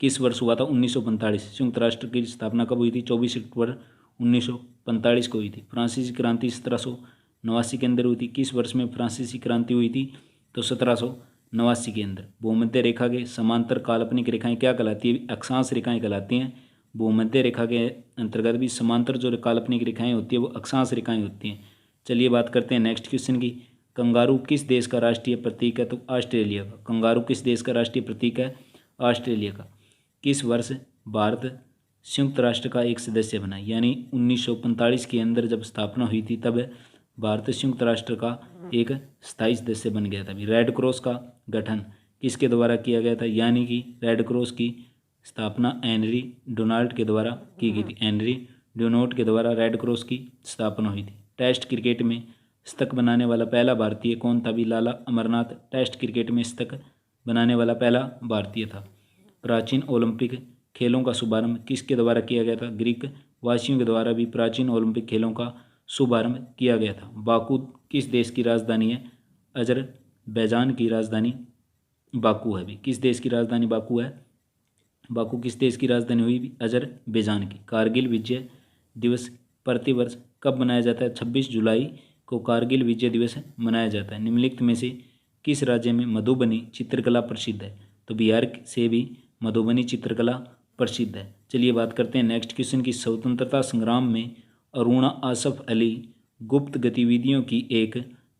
किस वर्ष हुआ था? 1945। संयुक्त राष्ट्र की स्थापना कब हुई थी? 24 अक्टूबर 1945 को हुई थी। फ्रांसीसी क्रांति 1789 के अंदर हुई थी। किस वर्ष में फ्रांसीसी क्रांति हुई थी? तो 1789 के अंदर। भूमध्य रेखा के समांतर काल्पनिक रेखाएं क्या कहलाती है? अक्षांश रेखाएं कहलाती हैं। भूमध्य रेखा के अंतर्गत भी समांतर जो काल्पनिक रेखाएं होती है वो अक्षांश रेखाएं होती हैं। चलिए बात करते हैं नेक्स्ट क्वेश्चन की। कंगारू किस देश का राष्ट्रीय प्रतीक है? तो ऑस्ट्रेलिया का। कंगारू किस देश का राष्ट्रीय प्रतीक है? ऑस्ट्रेलिया का। किस वर्ष भारत संयुक्त राष्ट्र का एक सदस्य बना? यानी 1945 के अंदर जब स्थापना हुई थी तब भारत संयुक्त राष्ट्र का एक स्थायी सदस्य बन गया था। रेड क्रॉस का गठन किसके द्वारा किया गया था? यानी कि रेड क्रॉस की स्थापना हेनरी डोनाल्ड के द्वारा की गई थी। हेनरी डोनाल्ड के द्वारा रेड क्रॉस की स्थापना हुई थी। टेस्ट क्रिकेट में शतक बनाने वाला पहला भारतीय कौन था? भी लाला अमरनाथ टेस्ट क्रिकेट में शतक बनाने वाला पहला भारतीय था। प्राचीन ओलंपिक खेलों का शुभारंभ किसके द्वारा किया गया था? ग्रीक वासियों के द्वारा भी प्राचीन ओलंपिक खेलों का शुभारंभ किया गया था। बाकू किस देश की राजधानी है? अजरबैजान की राजधानी बाकू है। भी किस देश की राजधानी बाकू है? बाकू किस देश की राजधानी हुई? अजरबैजान की। कारगिल विजय दिवस प्रतिवर्ष कब मनाया जाता है? 26 जुलाई को कारगिल विजय दिवस मनाया जाता है। निम्नलिखित में से किस राज्य में मधुबनी चित्रकला प्रसिद्ध है? तो बिहार से भी मधुबनी चित्रकला प्रसिद्ध है। चलिए बात करते हैं नेक्स्ट क्वेश्चन की। स्वतंत्रता संग्राम में अरुणा आसफ अली गुप्त गतिविधियों की एक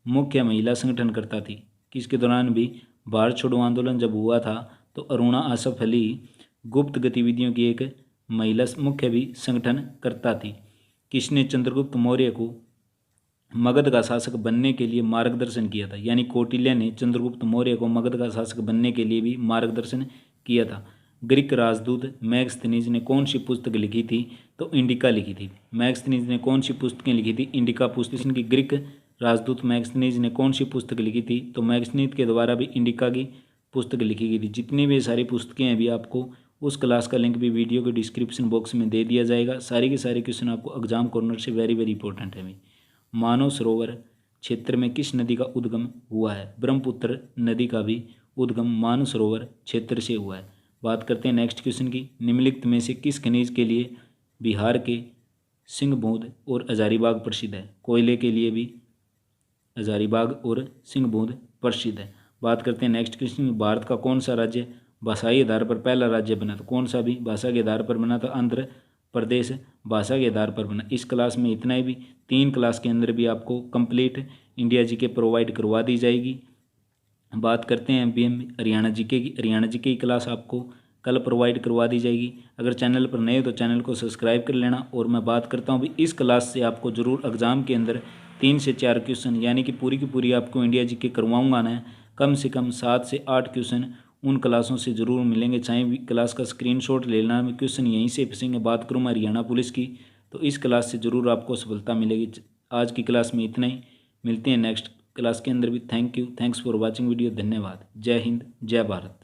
मुख्य महिला संगठनकर्ता थी। किसके दौरान भी भारत छोड़ो आंदोलन जब हुआ था तो अरुणा आसफ अली गुप्त गतिविधियों की एक महिला मुख्य भी संगठनकर्ता थी। किसने चंद्रगुप्त मौर्य को मगध का शासक बनने के लिए मार्गदर्शन किया था? यानी कौटिल्य ने चंद्रगुप्त मौर्य को मगध का शासक बनने के लिए भी मार्गदर्शन किया था। ग्रीक राजदूत मैगस्थनीज ने कौन सी पुस्तक लिखी थी? तो इंडिका लिखी थी। मैगस्थनीज ने कौन सी पुस्तकें लिखी थी? इंडिका पुस्तक की। ग्रीक राजदूत मैगस्थनीज ने कौन सी पुस्तक लिखी थी? तो मैगस्थनीज के द्वारा भी इंडिका की पुस्तक लिखी गई थी। जितनी भी सारी पुस्तकें हैं भी आपको उस क्लास का लिंक भी वीडियो के डिस्क्रिप्शन बॉक्स में दे दिया जाएगा। सारे के सारे क्वेश्चन आपको एग्जाम कॉर्नर से वेरी वेरी इंपॉर्टेंट है। मानव सरोवर क्षेत्र में किस नदी का उद्गम हुआ है? ब्रह्मपुत्र नदी का भी उद्गम मानसरोवर क्षेत्र से हुआ है। बात करते हैं नेक्स्ट क्वेश्चन की, निम्नलिखित में से किस खनिज के लिए बिहार के सिंहबूंद और हजारीबाग प्रसिद्ध है? कोयले के लिए भी हजारीबाग और सिंहबूंद प्रसिद्ध है। बात करते हैं नेक्स्ट क्वेश्चन, भारत का कौन सा राज्य भाषाई आधार पर पहला राज्य बना? तो कौन सा भी भाषा के आधार पर बना? तो आंध्र प्रदेश भाषा के आधार पर बना। इस क्लास में इतना ही भी, 3 क्लास के अंदर भी आपको कंप्लीट इंडिया जीके प्रोवाइड करवा दी जाएगी। बात करते हैं अभी हम हरियाणा जीके की। हरियाणा जीके की क्लास आपको कल प्रोवाइड करवा दी जाएगी। अगर चैनल पर नए हो तो चैनल को सब्सक्राइब कर लेना। और मैं बात करता हूँ भी, इस क्लास से आपको ज़रूर एग्ज़ाम के अंदर 3 से 4 क्वेश्चन यानी कि पूरी की पूरी आपको इंडिया जीके करवाऊंगा ना, कम से कम 7 से 8 क्वेश्चन उन क्लासों से ज़रूर मिलेंगे। चाहे भी क्लास का स्क्रीनशॉट ले लेना, क्वेश्चन यहीं से फंसेंगे। बात करूँ मैं हरियाणा पुलिस की, तो इस क्लास से ज़रूर आपको सफलता मिलेगी। आज की क्लास में इतना ही, मिलते हैं नेक्स्ट क्लास के अंदर भी। Thank you, thanks for watching video. धन्यवाद। जय हिंद, जय भारत।